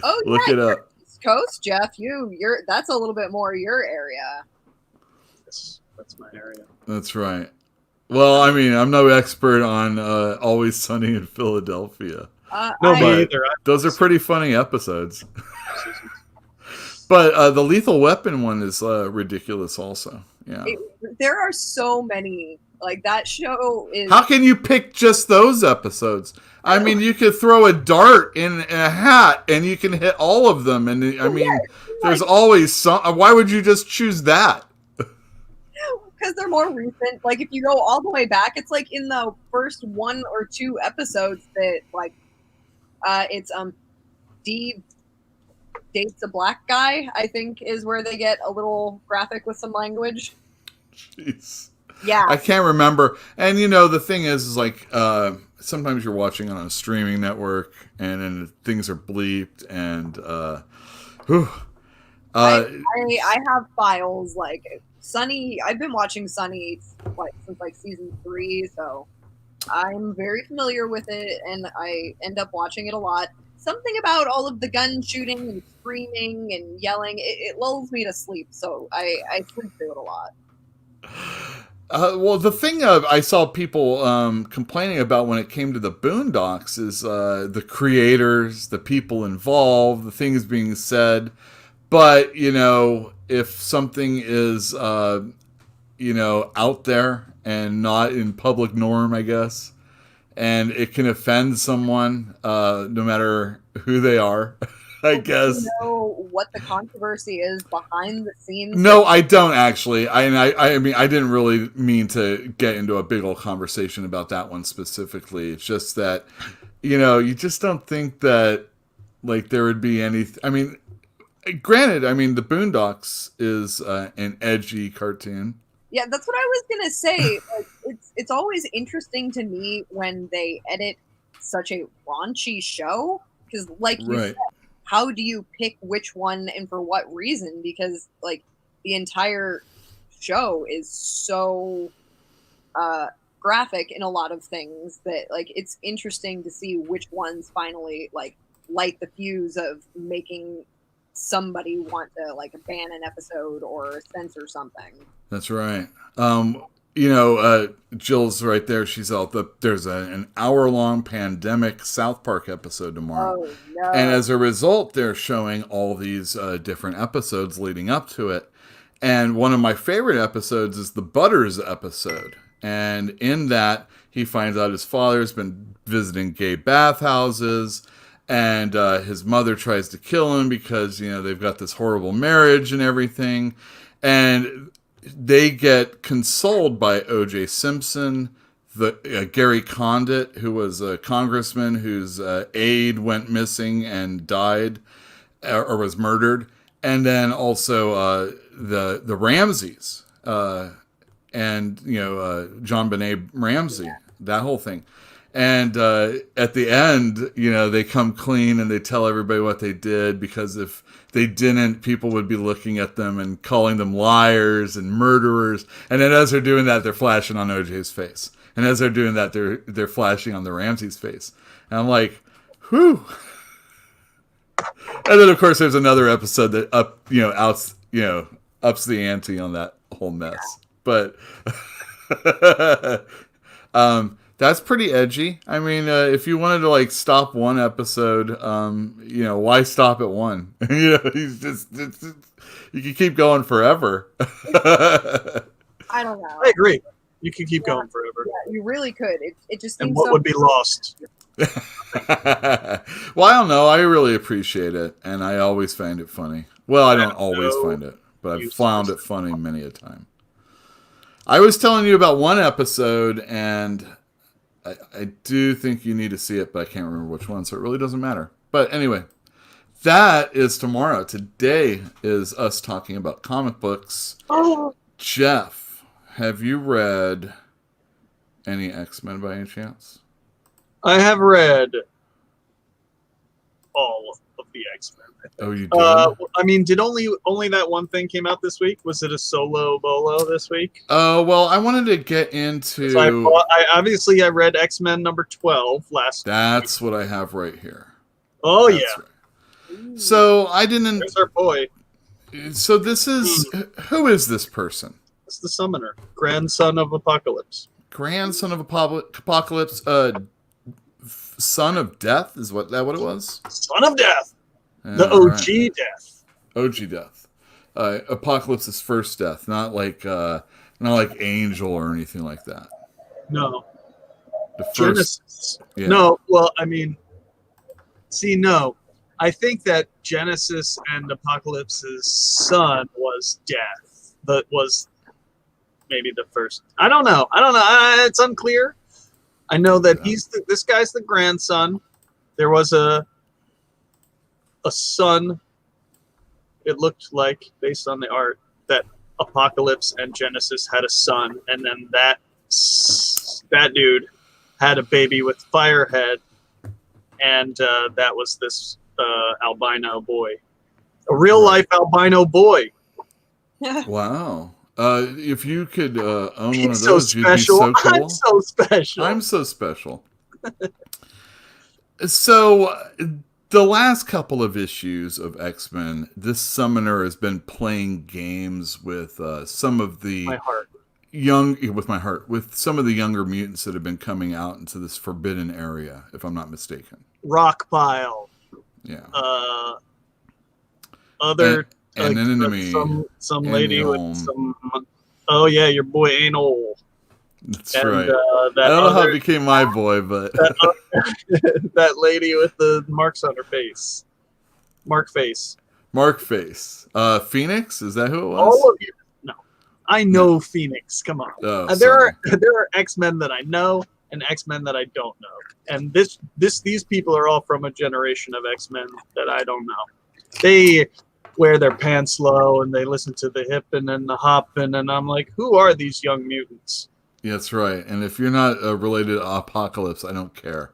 Oh yeah. Look it you're up. East Coast, Jeff. You're that's a little bit more your area. That's my area. That's right. Well, I mean, I'm no expert on Always Sunny in Philadelphia. No, I- me But either. those are pretty funny episodes. But the Lethal Weapon one is ridiculous also. Yeah. there are so many Like that show is. How can you pick just those episodes? I mean, you could throw a dart in a hat and you can hit all of them. And I mean, there's always some. Why would you just choose that? Because they're more recent. Like if you go all the way back, it's like in the first 1 or 2 episodes that like it's Dee dates a black guy, I think is where they get a little graphic with some language. Jeez. Yeah. I can't remember. And you know, the thing is like sometimes you're watching on a streaming network and then things are bleeped and I have files like Sunny. I've been watching Sunny like since like season 3, so I'm very familiar with it, and I end up watching it a lot. Something about all of the gun shooting and screaming and yelling, it lulls me to sleep, so I sleep through it a lot. Well, the thing I saw people complaining about when it came to the Boondocks is the creators, the people involved, the things being said. But, you know, if something is, you know, out there and not in public norm, I guess, and it can offend someone, no matter who they are, I guess. Do you know what the controversy is behind the scenes? No, I don't actually. I mean, I didn't really mean to get into a big old conversation about that one specifically. It's just that, you know, you just don't think that, like, there would be any... I mean, granted, I mean, the Boondocks is an edgy cartoon. Yeah, that's what I was gonna say. Like, it's always interesting to me when they edit such a raunchy show, because, like you said, how do you pick which one and for what reason? Because like the entire show is so graphic in a lot of things that like it's interesting to see which ones finally like light the fuse of making somebody want to like ban an episode or censor something. That's right. You know, Jill's right there. She's out. There's an hour-long pandemic South Park episode tomorrow. Oh, no. And as a result, they're showing all these different episodes leading up to it. And one of my favorite episodes is the Butters episode. And in that, he finds out his father's been visiting gay bathhouses. And his mother tries to kill him because, you know, they've got this horrible marriage and everything. And they get consoled by O.J. Simpson, Gary Condit, who was a congressman whose aide went missing and died or was murdered. And then also the Ramseys and, you know, John Benet Ramsey, that whole thing. And at the end, you know, they come clean and they tell everybody what they did, because if they didn't, people would be looking at them and calling them liars and murderers. And then as they're doing that, they're flashing on OJ's face. And as they're doing that, they're flashing on the Ramsey's face. And I'm like, whew. And then, of course, there's another episode that ups the ante on that whole mess. But that's pretty edgy. I mean, if you wanted to like stop one episode, you know, why stop at one? You know, you can keep going forever. I don't know. I agree. You could keep going forever. Yeah, you really could. It just seems and what would be lost? Well, I don't know. I really appreciate it, and I always find it funny. Well, I don't always find it, but I've found it funny many a time. I was telling you about one episode, and I do think you need to see it, but I can't remember which one, so it really doesn't matter. But anyway, that is tomorrow. Today is us talking about comic books. Oh. Jeff, have you read any X-Men by any chance? I have read all of the X-Men. Oh, you did? I mean, did only that one thing came out this week? Was it a solo bolo this week? Oh, well, I wanted to get into... So I read X-Men number 12 last That's week. what I have right here. Oh, That's yeah. Right. So I didn't... There's our boy. So this is... Who is this person? It's the Summoner, grandson of Apocalypse. Grandson of Apocalypse, son of Death, is that what it was? Son of Death. The OG Death. OG Death. Apocalypse's first death, not like Not like Angel or anything like that. No. The first, Genesis. yeah. No, well, I mean, no. I think that Genesis and Apocalypse's son was Death. That was maybe the first. I don't know. It's unclear. I know that this guy's the grandson. There was a son. It looked like, based on the art, that Apocalypse and Genesis had a son, and then that dude had a baby with Firehead, and that was this albino boy, a real life albino boy. Wow. If you could own one of He's those, so you'd be special. so cool. I'm so special. I'm so special. So, the last couple of issues of X-Men, this summoner has been playing games with some of the My heart. with some of the younger mutants that have been coming out into this forbidden area, if I'm not mistaken. Rockpile. Yeah. Other and enemy. some lady Anal. with some. Oh yeah, your boy Anal. That's And, right. that I don't know how it other- became my boy, but that lady with the marks on her face. Mark face. Mark Face. Phoenix, is that who it was? All of you. No, I know Phoenix. Come on. Oh, There are X-Men that I know and X-Men that I don't know, and these people are all from a generation of X-Men that I don't know. They wear their pants low and they listen to the hippin' and the hoppin', and I'm like, who are these young mutants? Yeah, that's right. And if you're not related to Apocalypse, I don't care.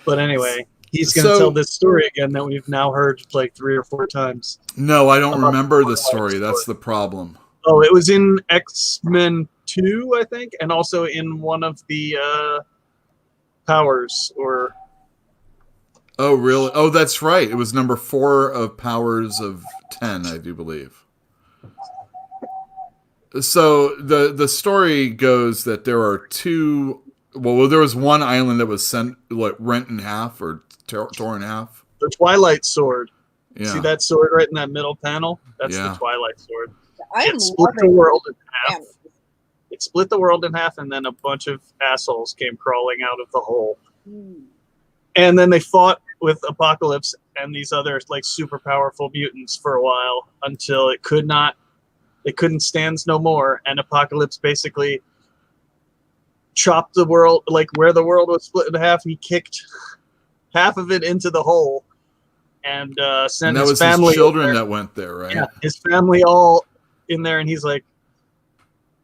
But anyway, he's going to tell this story again that we've now heard like 3 or 4 times. No, I don't About remember the the story. That's the problem. Oh, it was in X-Men 2, I think, and also in one of the Powers or. Oh, really? Oh, that's right. It was number 4 of Powers of 10, I do believe. So the story goes that there are 2. Well, there was one island that was rent in half or torn in half. The Twilight Sword. Yeah. See that sword right in that middle panel? That's Yeah. the Twilight Sword. I'm It split the loving world in half. families. It split the world in half, and then a bunch of assholes came crawling out of the hole. And then they fought with Apocalypse and these other like super powerful mutants for a while until they couldn't stand no more, and Apocalypse basically chopped the world, like where the world was split in half, he kicked half of it into the hole and sent And that his was family his children in there. that went there, right? Yeah, his family all in there, and he's like,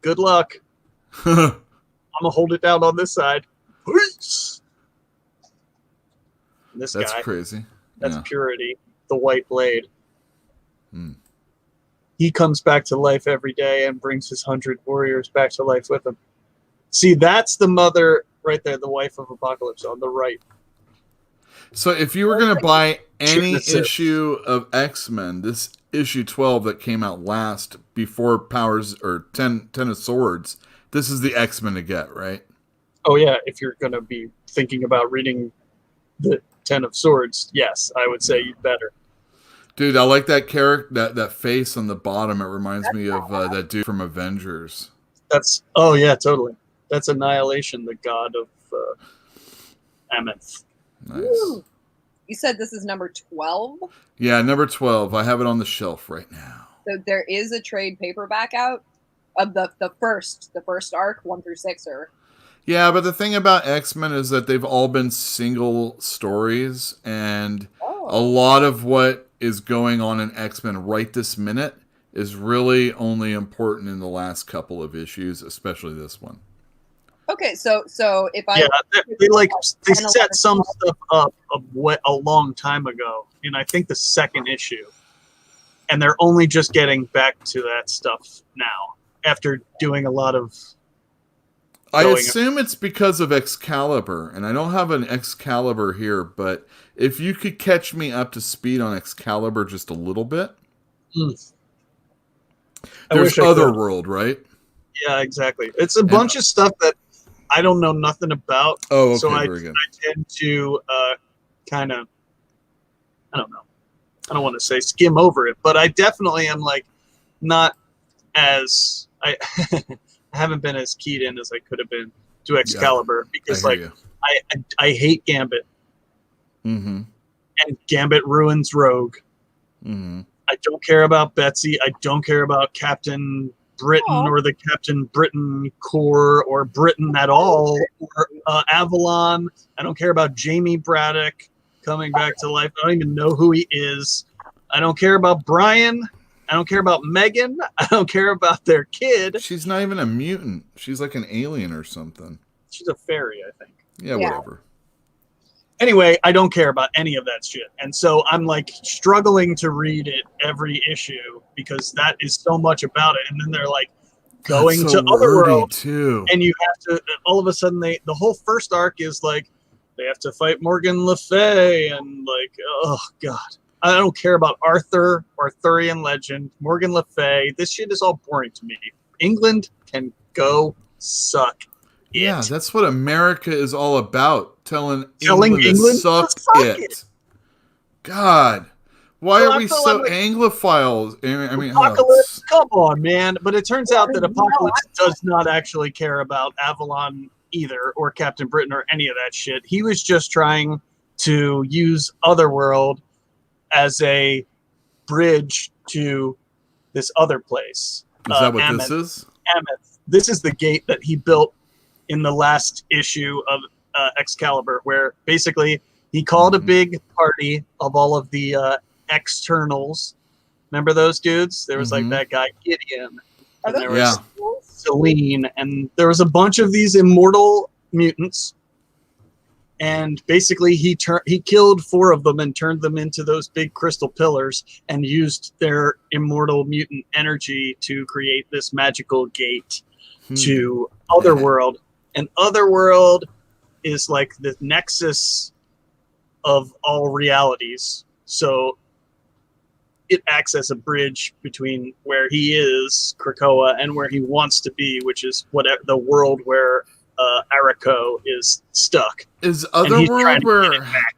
good luck. I'm gonna hold it down on this side. Peace. This That's guy. crazy. That's Yeah. Purity, the White Blade. Hmm. He comes back to life every day and brings his 100 warriors back to life with him. See, that's the mother right there, the wife of Apocalypse on the right. So if you were going to buy any That's it. issue of X-Men, this issue 12 that came out last before Powers or 10 of Swords, this is the X-Men to get, right? Oh yeah, if you're going to be thinking about reading the 10 of Swords, yes, I would say you'd better. Dude, I like that character, that face on the bottom. It reminds me of that dude from Avengers. Oh yeah, totally. That's Annihilation, the god of Amenth. Nice. Woo. You said this is number 12? Yeah, number 12. I have it on the shelf right now. So there is a trade paperback out of the first arc, 1 through 6, or Yeah, but the thing about X-Men is that they've all been single stories, and a lot of what is going on in X-Men right this minute is really only important in the last couple of issues, especially this one. Okay, so if I They set some stuff up a long time ago in I think the second issue, and they're only just getting back to that stuff now after doing a lot of. I going- assume it's because of Excalibur, and I don't have an Excalibur here, but if you could catch me up to speed on Excalibur just a little bit. I There's wish I could. Otherworld, right? Yeah, exactly. It's a bunch of stuff that I don't know nothing about. Oh, okay, so very good. I tend to kind of, I don't know. I don't want to say skim over it, but I definitely am like not as I haven't been as keyed in as I could have been to Excalibur because I hear I hate Gambit you. Mm-hmm. and Gambit ruins Rogue. Mm-hmm. I don't care about Betsy. I don't care about Captain Britain Aw. or the Captain Britain Corps or Britain at all or Avalon. I don't care about Jamie Braddock coming back to life. I don't even know who he is. I don't care about Brian. I don't care about Megan. I don't care about their kid. She's not even a mutant. She's like an alien or something. She's a fairy, I think. Yeah, Yeah. whatever. Anyway, I don't care about any of that shit. And so I'm like struggling to read it every issue because that is so much about it. And then they're like going That's so to Otherworld wordy, too. and you have to all of a sudden the whole first arc is like they have to fight Morgan Le Fay and like, oh God. I don't care about Arthur, Arthurian legend, Morgan Le Fay. This shit is all boring to me. England can go suck. Yeah, that's what America is all about. Telling England to to suck suck it. it. God. Why Well, are I we feel so like- Anglophiles? I mean, Apocalypse, come on, man. But it turns out that No, Apocalypse does not actually care about Avalon either, or Captain Britain, or any of that shit. He was just trying to use Otherworld as a bridge to this other place. is that what Ameth. this is? Ameth. This is the gate that he built in the last issue of Excalibur, where basically he called a big party of all of the externals. Remember those dudes? There was like Mhm. that guy Gideon, Are and there those Yeah. was Celine, and there was a bunch of these immortal mutants. And basically, he killed 4 of them and turned them into those big crystal pillars, and used their immortal mutant energy to create this magical gate to Otherworld. And Otherworld is like the nexus of all realities. So it acts as a bridge between where he is, Krakoa, and where he wants to be, which is whatever the world where Arako is stuck. Is And he's trying Otherworld to where get it back.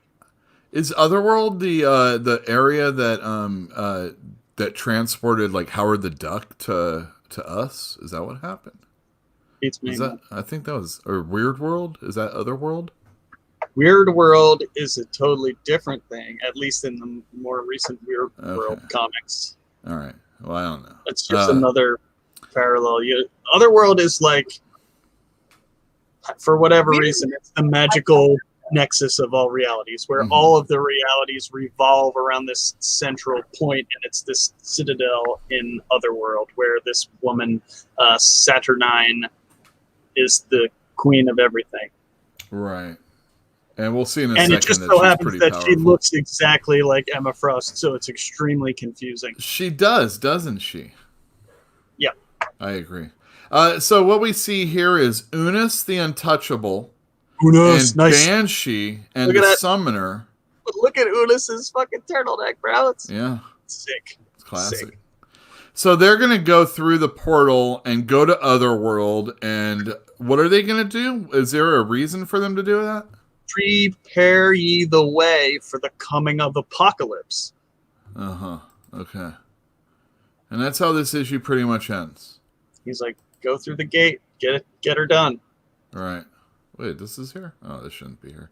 is Otherworld the area that that transported like Howard the Duck to us? Is that what happened? Beats me. Is that I think that was or Weird World? Is that Otherworld? Weird World is a totally different thing, at least in the more recent Weird World Okay. comics. All right. Well, I don't know. It's just another parallel. Otherworld is like, for whatever Weird- reason, it's the magical nexus of all realities, where Mhm. all of the realities revolve around this central point, and it's this citadel in Otherworld, where this woman, Saturnine, is the queen of everything. Right. And we'll see in a And second it just that so she's happens pretty that powerful. she looks exactly like Emma Frost, so it's extremely confusing. She does, doesn't she? Yeah. I agree. So what we see here is Unis the Untouchable Who knows? and Nice. Banshee and Look at the that. Summoner. Look at Unis's fucking turtleneck, bro. It's Yeah, sick. it's classic. Sick. So they're going to go through the portal and go to Otherworld. And what are they going to do? Is there a reason for them to do that? Prepare ye the way for the coming of apocalypse. Uh-huh. Okay. And that's how this issue pretty much ends. He's like, go through the gate, get her done. All right. Wait, this is here? Oh, this shouldn't be here.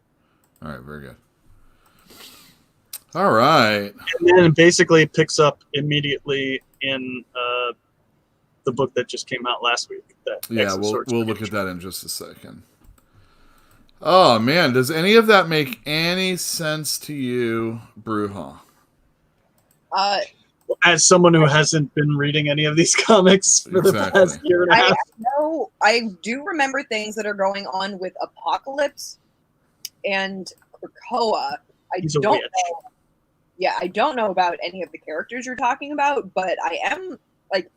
All right, very good. All right. And then it basically picks up immediately in the book that just came out last week. That Yeah, X of Swords we'll look at Creation. that in just a second. Oh, man. Does any of that make any sense to you, Bruja? As someone who hasn't been reading any of these comics for the Exactly. past year and a I half, know I do remember things that are going on with Apocalypse and Krakoa. I he's a don't witch. know. Yeah, I don't know about any of the characters you're talking about, but I am like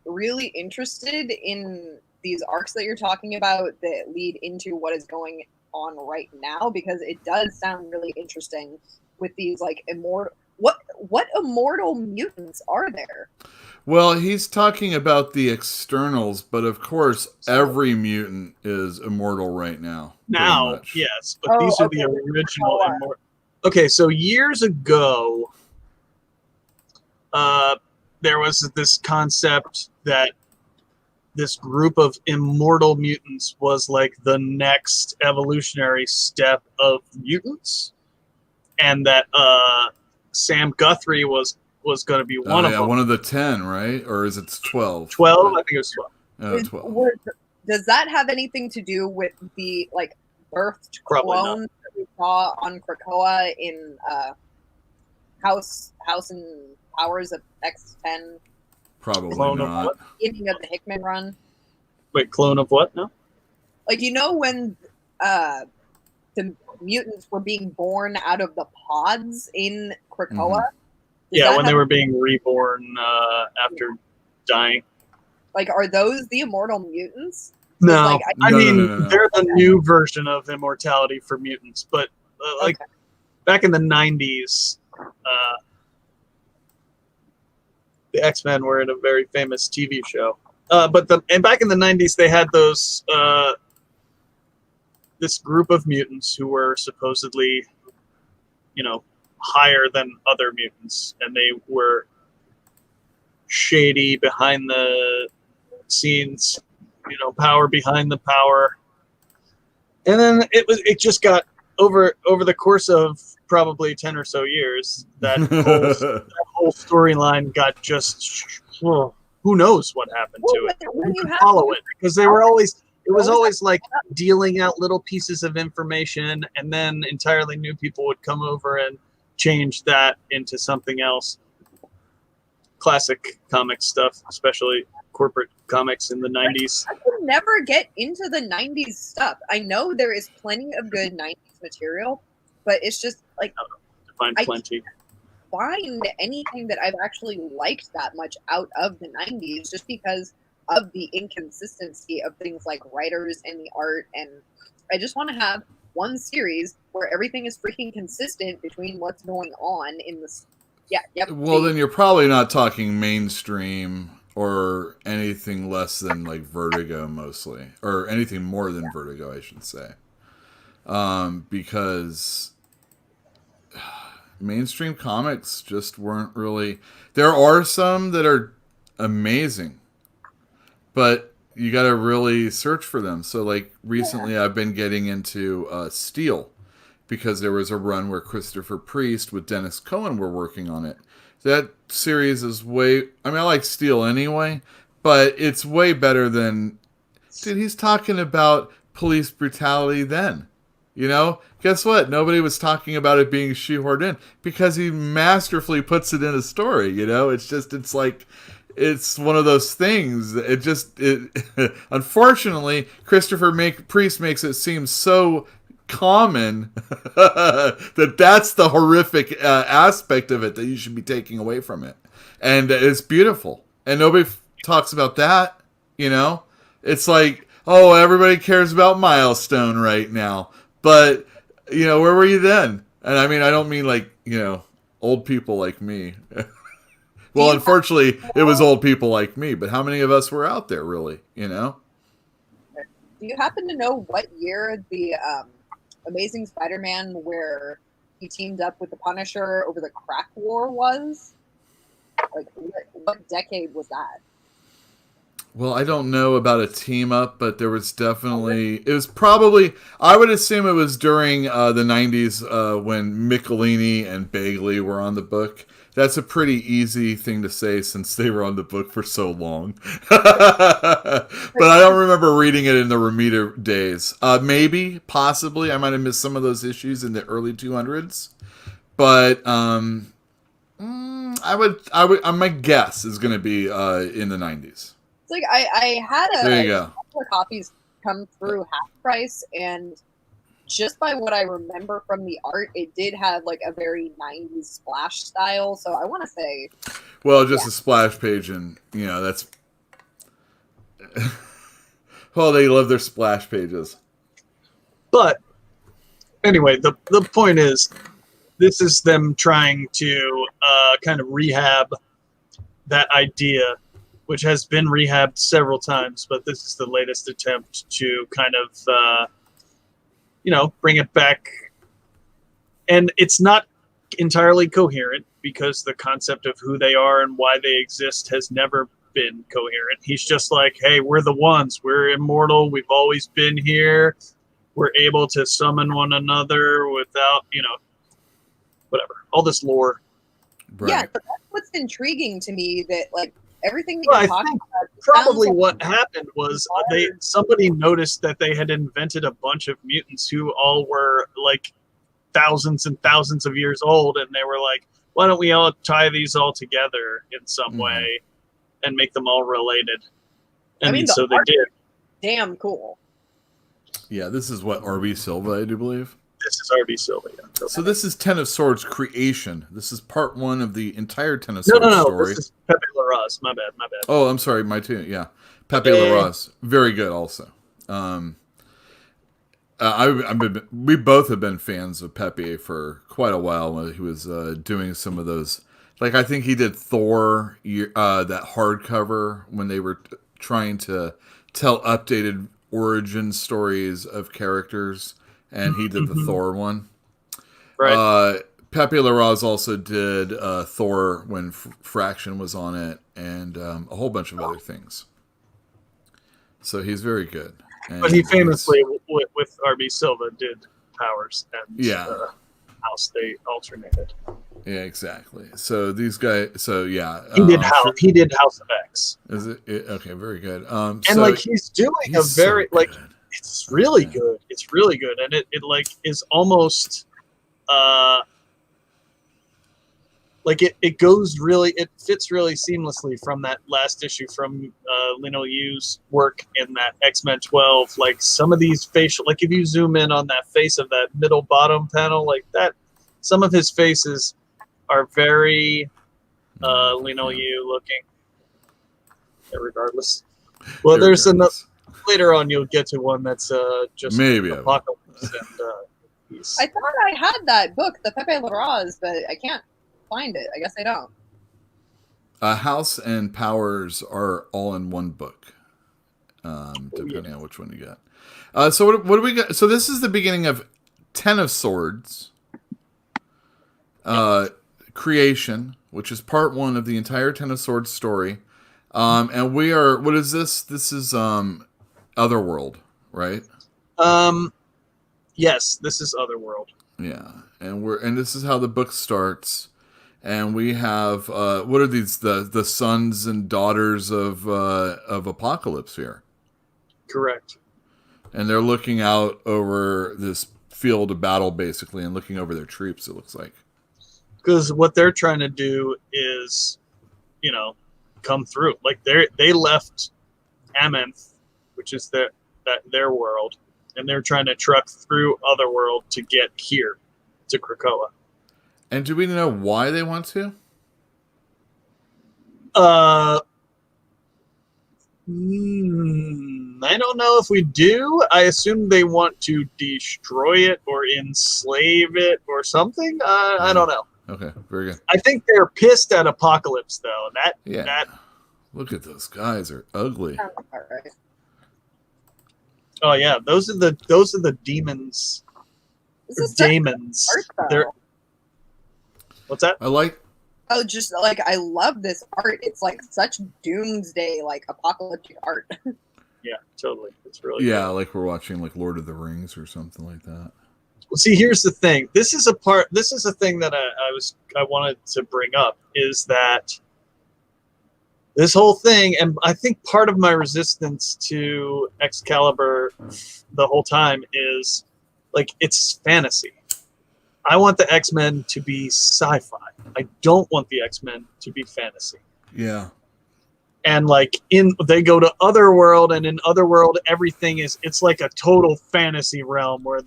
really interested in these arcs that you're talking about that lead into what is going on right now, because it does sound really interesting with these like immortal. What immortal mutants are there? Well, he's talking about the externals, but of course, every mutant is immortal right now. pretty Now, much. yes, but Oh, these are okay. the original. Krakoa. Okay, so years ago, there was this concept that this group of immortal mutants was like the next evolutionary step of mutants, and that Sam Guthrie was going to be one of them. One of the 10, right? Or is it 12? 12? I think it was 12. Oh, 12. Does that have anything to do with the like birthed Probably clone that we saw on Krakoa in House and Powers of X-10? Probably Clone of not. what? Beginning of the Hickman run. Wait, clone of what? No. Like, you know, when the mutants were being born out of the pods in Krakoa? Yeah, when they were being reborn after dying. Like, are those the immortal mutants? No, Like, I No, mean, no. they're the new version of immortality for mutants. But like Okay. back in the 90s, the X-Men were in a very famous TV show. But back in the 90s, they had those this group of mutants who were supposedly, higher than other mutants, and they were shady behind the scenes, power behind the power. And then it just got over the course of probably 10 or so years, that whole storyline got just who knows what happened to it. When You you could have follow it because it was always like dealing out little pieces of information, and then entirely new people would come over and change that into something else. Classic comic stuff, especially corporate comics in the 90s. I could never get into the 90s stuff. I know there is plenty of good 90s material, but it's just like To find plenty. find anything that I've actually liked that much out of the 90s just because of the inconsistency of things like writers and the art. And I just want to have one series where everything is freaking consistent between what's going on in this. Yeah. Yep. Well, then you're probably not talking mainstream or anything less than like Vertigo mostly, or anything more than Vertigo, I should say. Because mainstream comics just weren't really... There are some that are amazing, but you got to really search for them. So like recently I've been getting into Steel, because there was a run where Christopher Priest with Dennis Cohen were working on it. That series is way... I mean, I like Steel anyway, but it's way better than... Dude, he's talking about police brutality then. Guess what? Nobody was talking about it being shoehorned in because he masterfully puts it in a story. It's like, it's one of those things. Unfortunately, Christopher Priest makes it seem so common that's the horrific aspect of it that you should be taking away from it. And it's beautiful. And nobody talks about that, It's like, oh, everybody cares about Milestone right now. But, where were you then? And I mean, I don't mean like, old people like me. Well, unfortunately, it was old people like me. But how many of us were out there, really, Do you happen to know what year the Amazing Spider-Man where he teamed up with the Punisher over the Crack War was? Like, what decade was that? Well, I don't know about a team up, but there was definitely... It was probably... I would assume it was during the 90s when Michelini and Bagley were on the book. That's a pretty easy thing to say since they were on the book for so long. But I don't remember reading it in the Romita days. Maybe, possibly, I might have missed some of those issues in the early 200s. But my guess is going to be in the 90s. It's like I had There you a go. couple of copies come through half price, and just by what I remember from the art, it did have like a very 90s splash style. So I want to say, Well, just a splash page, and that's... Well, they love their splash pages. But anyway, the point is, this is them trying to kind of rehab that idea, which has been rehabbed several times, but this is the latest attempt to kind of, bring it back. And it's not entirely coherent. because the concept of who they are and why they exist has never been coherent. He's just like, hey, we're the ones. We're immortal. We've always been here. We're able to summon one another without, whatever. All this lore. Right. Yeah, but that's what's intriguing to me. That like everything that Well, you're I talking think about. probably sounds what happened was somebody noticed that they had invented a bunch of mutants who all were like thousands and thousands of years old, and they were like, why don't we all tie these all together in some way and make them all related? And I mean, so they art- did. damn cool. Yeah, this is what R.B. Silva, I do believe. This is R.B. Silva. Yeah. So this is Ten of Swords creation. This is part 1 of the entire Ten of No, Swords no. story. This is Pepe Larraz. My bad. Oh, I'm sorry, my too. Yeah, Pepe Hey. Larraz, very good also. We both have been fans of Pepe for quite a while when he was doing some of those. Like I think he did Thor, that hardcover when they were trying to tell updated origin stories of characters, and he did the Thor one. Right. Pepe Larraz also did Thor when Fraction was on it, and a whole bunch of other things. So he's very good. And But he famously, with R.B. Silva, did Powers and House. They alternated. Yeah, exactly. So these guys. So yeah, He did House. He did House of X. Is it okay? Very good. And so like he's doing a he's so very good. it's really good. It's really good, and it like is almost like it goes really, it fits really seamlessly from that last issue from Lino Yu's work in that X-Men 12. Like some of these facial, like if you zoom in on that face of that middle bottom panel, like that, some of his faces are very Lino Yu looking. Yeah, regardless. Well, there's another. Later on, you'll get to one that's just Maybe Apocalypse, and he's. I thought I had that book, the Pepe Larraz, but I can't find it. I guess I don't. House and Powers are all in one book, depending on which one you get. So what do we got? So this is the beginning of Ten of Swords creation, which is part 1 of the entire Ten of Swords story. And we are, what is this? This is Otherworld, right? Yes, this is Otherworld. Yeah, and this is how the book starts. And we have what are these, the sons and daughters of Apocalypse here? Correct. And they're looking out over this field of battle, basically, and looking over their troops, it looks like. Because what they're trying to do is, come through. Like they left Amenth, which is their world, and they're trying to truck through Otherworld to get here to Krakoa. And do we know why they want to? I don't know if we do. I assume they want to destroy it or enslave it or something. I don't know. Okay, very good. I think they're pissed at Apocalypse, though. Look at those guys; they're ugly. All right. Oh yeah, those are the demons. This is such Demons. art, though. They're what's that? I like. Oh, just like I love this art. It's like such doomsday, like apocalyptic art. Yeah, totally. It's really Yeah, like we're watching like Lord of the Rings or something like that. Well, see, here's the thing. This is a thing that I wanted to bring up, is that this whole thing, and I think part of my resistance to Excalibur the whole time is like it's fantasy. I want the X-Men to be sci-fi. I don't want the X-Men to be fantasy. Yeah. And like they go to Otherworld, and in Otherworld it's like a total fantasy realm where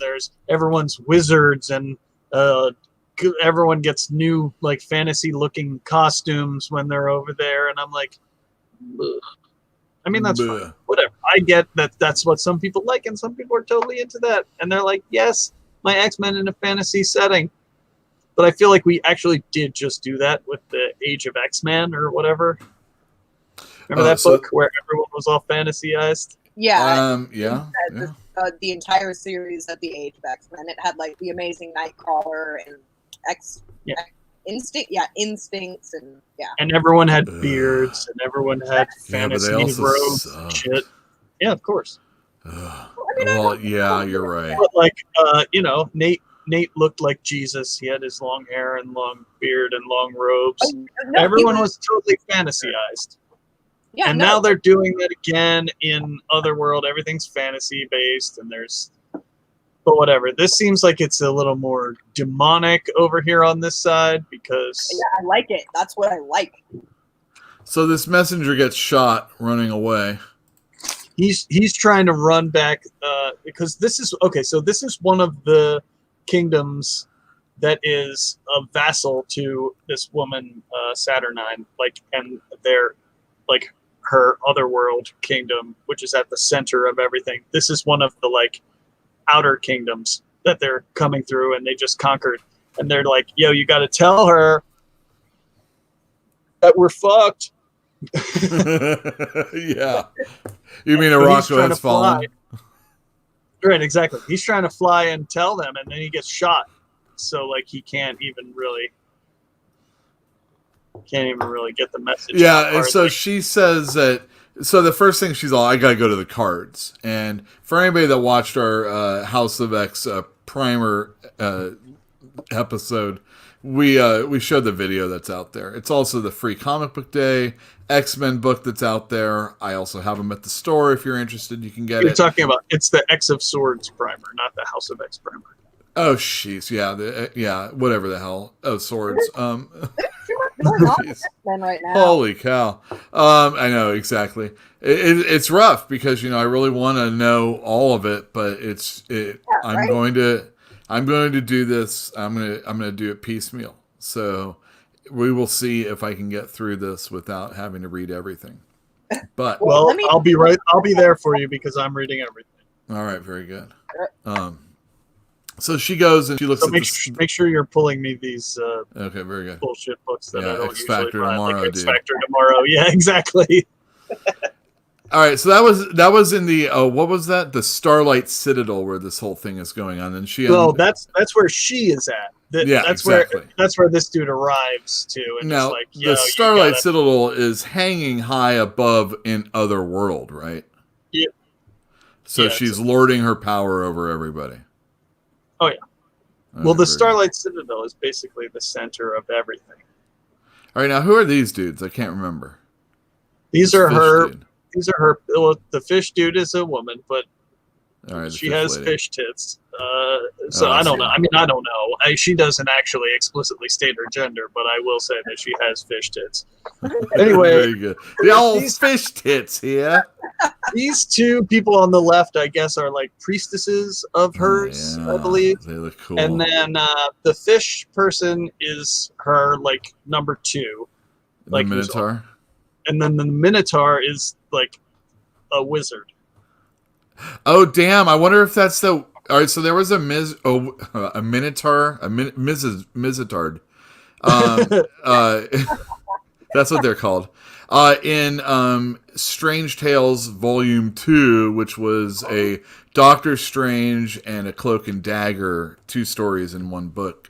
everyone's wizards, and everyone gets new like fantasy looking costumes when they're over there, and I'm like, ugh. I mean, that's fine. Whatever. I get that that's what some people like, and some people are totally into that, and they're like, yes, my X-Men in a fantasy setting. But I feel like we actually did just do that with the Age of X-Men or whatever. Remember that book where everyone was all fantasyized? Yeah. Yeah. The entire series of the Age of X-Men. It had like the Amazing Nightcrawler and instincts, and And everyone had beards, and everyone had Yeah, but fantasy they also robes suck. and shit. Yeah, of course. Well, yeah, you're right. But like, Nate looked like Jesus. He had his long hair and long beard and long robes. No, Everyone was totally fantasyized. Yeah, And no, now they're doing that again in Otherworld. Everything's fantasy based, and but whatever. This seems like it's a little more demonic over here on this side because yeah, I like it. That's what I like. So this messenger gets shot running away. he's trying to run back because this is okay. So this is one of the kingdoms that is a vassal to this woman, Saturnine, and they're like her otherworld kingdom, which is at the center of everything. This is one of the outer kingdoms that they're coming through, and they just conquered. And they're like, "Yo, you got to tell her that we're fucked." Yeah. You mean So he's Araco trying has to fly. fallen? Right, exactly. He's trying to fly and tell them, and then he gets shot. So he can't even really get the message. Yeah, out and hardly. so she says that. So the first thing she's all, I gotta go to the cards. And for anybody that watched our House of X primer episode, we showed the video that's out there. It's also the free comic book day X-Men book that's out there. I also have them at the store. If you're interested, you can get You're it. talking about it's the X of Swords primer, not the House of X primer. Oh, jeez, yeah, whatever the hell. Oh, swords. There's too much going on with X-Men right now. Holy cow! I know exactly. It's rough because I really want to know all of it, but I'm right? going to do this. I'm going to do it piecemeal. So we will see if I can get through this without having to read everything. But Well, let me- I'll be right. I'll be there for you because I'm reading everything. all right, very good. So she goes and she looks So at make sure you're pulling me these Okay, very good. bullshit books that Yeah, I don't X usually Factor buy, tomorrow, like X dude. Factor tomorrow. Yeah, exactly. All right, so that was in the what was that? The Starlight Citadel where this whole thing is going on, and she. Well, that's where she is at. Yeah, that's exactly. that's where this dude arrives to, and Now, it's like, yo, the Starlight Citadel is hanging high above in Otherworld, right? Yeah. So Yeah, she's lording her power over everybody. Oh, yeah. Okay, Well, the very Starlight Citadel is basically the center of everything. good. All right, now who are these dudes? I can't remember. These This are fish her. dude. These are her. Well, the fish dude is a woman, but All right, the she fish has lady. fish tits. So I I don't see. know. I mean, I don't know. She doesn't actually explicitly state her gender, but I will say that she has fish tits. Anyway, Very good. The old these- fish tits here. These two people on the left, I guess, are like priestesses of hers, Oh, yeah, I believe. They look cool. And then the fish person is her number two, the who's- Minotaur. and then the Minotaur is like a wizard. Oh damn! I wonder if that's the. All right, so there was a Minotaur, Mrs. Mizitard. That's what they're called. In Strange Tales Volume 2, which was a Doctor Strange and a Cloak and Dagger, 2 stories in one book.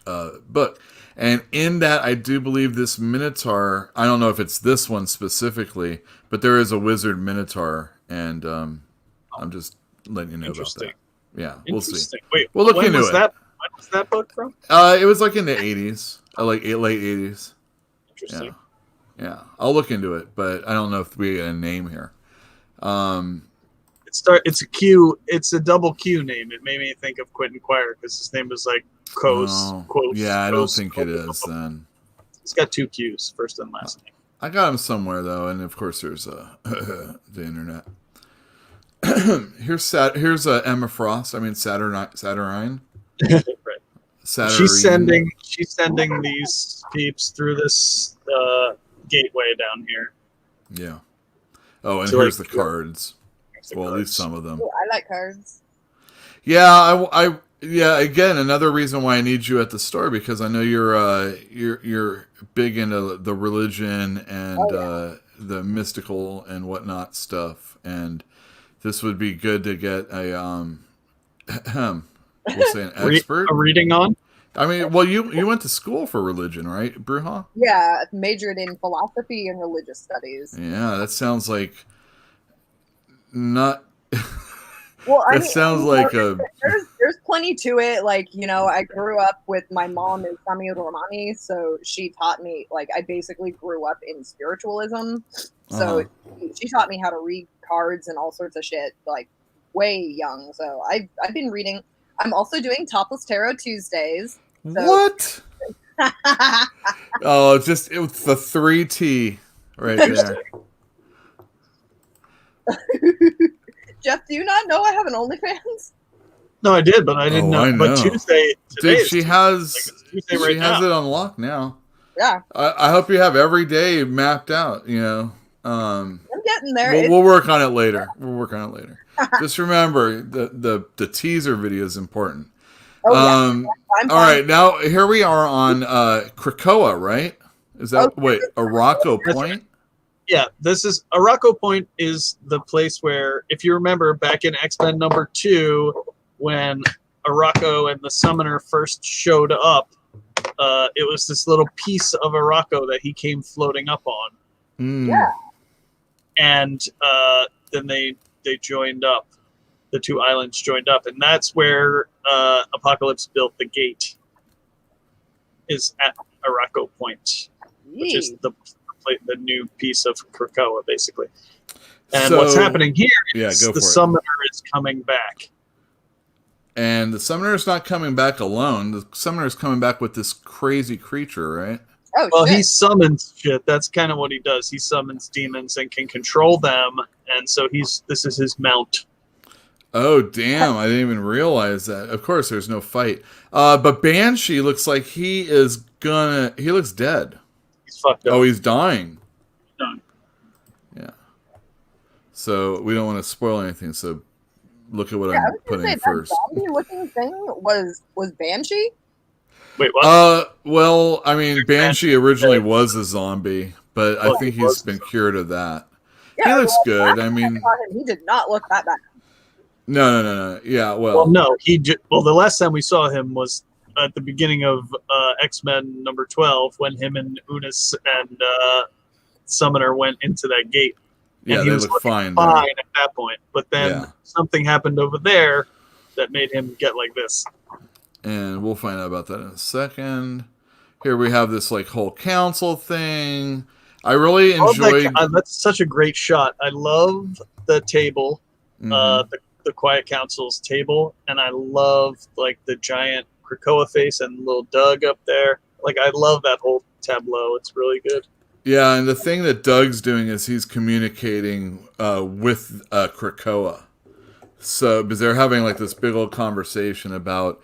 And in that, I do believe this Minotaur, I don't know if it's this one specifically, but there is a wizard Minotaur, and I'm just letting you know about Interesting. that. Yeah, we'll see. Interesting. Wait, We'll look when into was it. That, when was that book from? It was like in the 80s, late 80s. Interesting. Yeah, I'll look into it, but I don't know if we get a name here. It's a Q. It's a double Q name. It made me think of Quentin Quire because his name was like Quos. Yeah, I don't Quos, think it is then. It's got 2 Q's, first and last name. I got him somewhere though, and of course there's the internet. here's Emma Frost. I mean Saturnine. Right. Saturnine. She's sending these peeps through this gateway down here. Yeah. Oh, and So, here's like, the cards. There's the Well, at least cards. some of them. Ooh, I like cards. Yeah, yeah. Again, another reason why I need you at the store because I know you're big into the religion and the mystical and whatnot stuff, and this would be good to get a we'll say an expert. A reading on? I mean, well, you went to school for religion, right, Bruja? Yeah, majored in philosophy and religious studies. Yeah, that sounds like not. Well, I That mean, sounds like a. there's plenty to it. Like, I grew up with my mom is Samir Romani, so she taught me, like, I basically grew up in spiritualism. So she taught me how to read cards and all sorts of shit, like, way young. So I've been reading. I'm also doing Topless Tarot Tuesdays. So. What? Oh, it was the 3T right there. Jeff, do you not know I have an OnlyFans? No, I did, but I didn't know. I know. But Tuesday, today Dude, is she Tuesday. has Like, it's Tuesday she right has now. it unlocked now. Yeah, I hope you have every day mapped out. I'm getting there. We'll work on it later. Just remember the teaser video is important. Oh, yeah. I'm All right, now here we are on Krakoa, right? Is that Araco Point? Yeah, this is Araco Point is the place where, if you remember back in X-Men number 2, when Araco and the Summoner first showed up, it was this little piece of Araco that he came floating up on. Yeah. And then they joined up. The two islands joined up, and that's where Apocalypse built the gate. Is at Araco Point, which is the new piece of Krakoa, basically. And So- what's happening here is go for the it. Summoner is coming back. And the Summoner is not coming back alone. The Summoner is coming back with this crazy creature, right? Oh, Well, shit. he summons shit. That's kind of what he does. He summons demons and can control them, and so this is his mount. Oh, damn. I didn't even realize that. Of course, there's no fight. But Banshee looks like he looks dead. He's fucked up. Oh, he's dying. Done. Yeah. So we don't want to spoil anything, so look at what I I'm was gonna putting say, first. that zombie-looking thing was Banshee? Wait, what? Well, I mean, Banshee originally was a zombie, but I Well, think he was he's been cured of that. Yeah, He looks well, good. last I time mean, saw him, he did not look that bad. no. Yeah, Well, no. The last time we saw him was at the beginning of X-Men number 12, when him and Unis and Summoner went into that gate. yeah, and he they was look looking fine. fine at that point. But then Yeah. something happened over there that made him get like this. And we'll find out about that in a second. Here we have this like whole council thing. I really enjoyed. That's such a great shot. I love the table, Mhm. the Quiet Council's table, and I love like the giant Krakoa face and little Doug up there. Like, I love that whole tableau. It's really good. Yeah, and the thing that Doug's doing is he's communicating with Krakoa. So, because they're having like this big old conversation about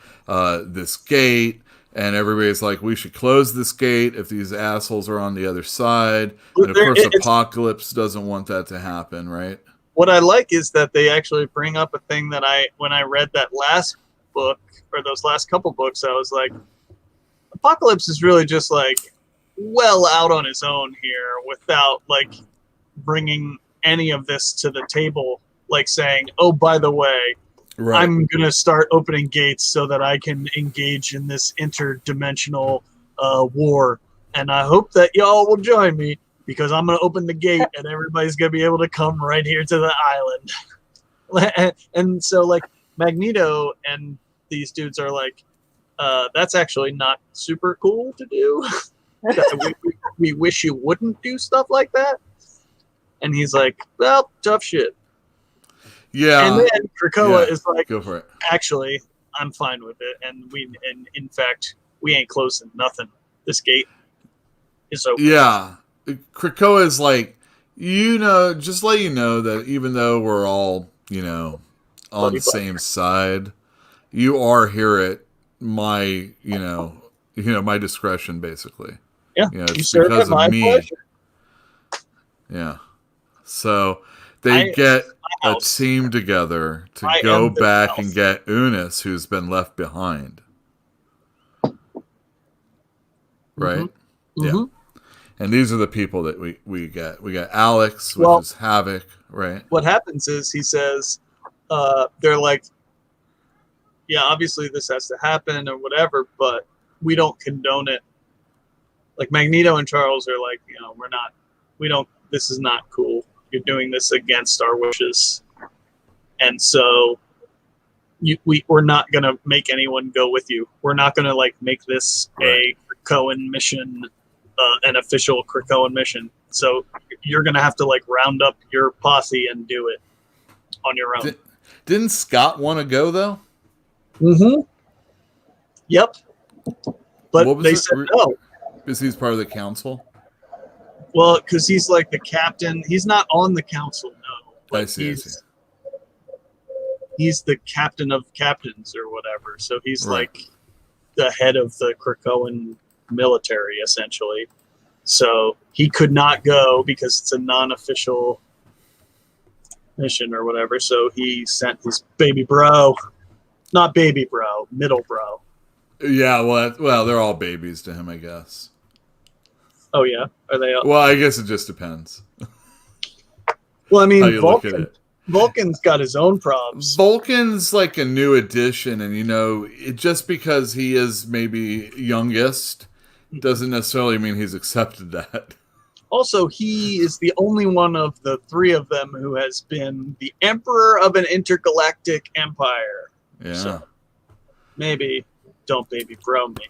this gate, and everybody's like, we should close this gate if these assholes are on the other side. And of course, Apocalypse doesn't want that to happen, right? What I like is that they actually bring up a thing that when I read that last book, or those last couple books, I was like, Apocalypse is really just like well out on his own here without like bringing any of this to the table, like saying, oh, by the way, Right. I'm going to start opening gates so that I can engage in this interdimensional war. And I hope that y'all will join me, because I'm going to open the gate and everybody's going to be able to come right here to the island. And so, like, Magneto and these dudes are like, that's actually not super cool to do. we wish you wouldn't do stuff like that. And he's like, well, tough shit. Yeah. And then Krakoa is like, Go for it. actually, I'm fine with it. And in fact, we ain't closing nothing. This gate is open. Yeah. Krakoa is like, just let you know that even though we're all, on Bloody the same side, you are here at my, my discretion, basically. Yeah, It's you serve because at my of me. pleasure. Yeah. So they get a team together to I go am the back house. and get Unis, who's been left behind. Right? Mm-hmm. Yeah. And these are the people that we get. We got Alex, which is Havoc, right? What happens is he says, they're like, yeah, obviously this has to happen or whatever, but we don't condone it. Like Magneto and Charles are like, this is not cool. You're doing this against our wishes. And so we're not going to make anyone go with you. We're not going to like make this a Krakoan mission, an official Krakoan mission. So you're going to have to like round up your posse and do it on your own. Didn't Scott want to go though? Mm-hmm. Yep. But they said no. Because he's part of the council? Well, because he's like the captain. He's not on the council, no. I see. He's the captain of captains or whatever. So he's like the head of the Krakoan military, essentially. So he could not go because it's a non-official mission or whatever. So he sent his baby bro. Not baby bro, middle bro. Yeah, well, they're all babies to him, I guess. Oh, yeah? Are they all? Well, I guess it just depends. Well, I mean, how you look at it. Vulcan's got his own problems. Vulcan's like a new addition, and just because he is maybe youngest doesn't necessarily mean he's accepted that. Also, he is the only one of the three of them who has been the emperor of an intergalactic empire. Yeah. So maybe don't baby bro me.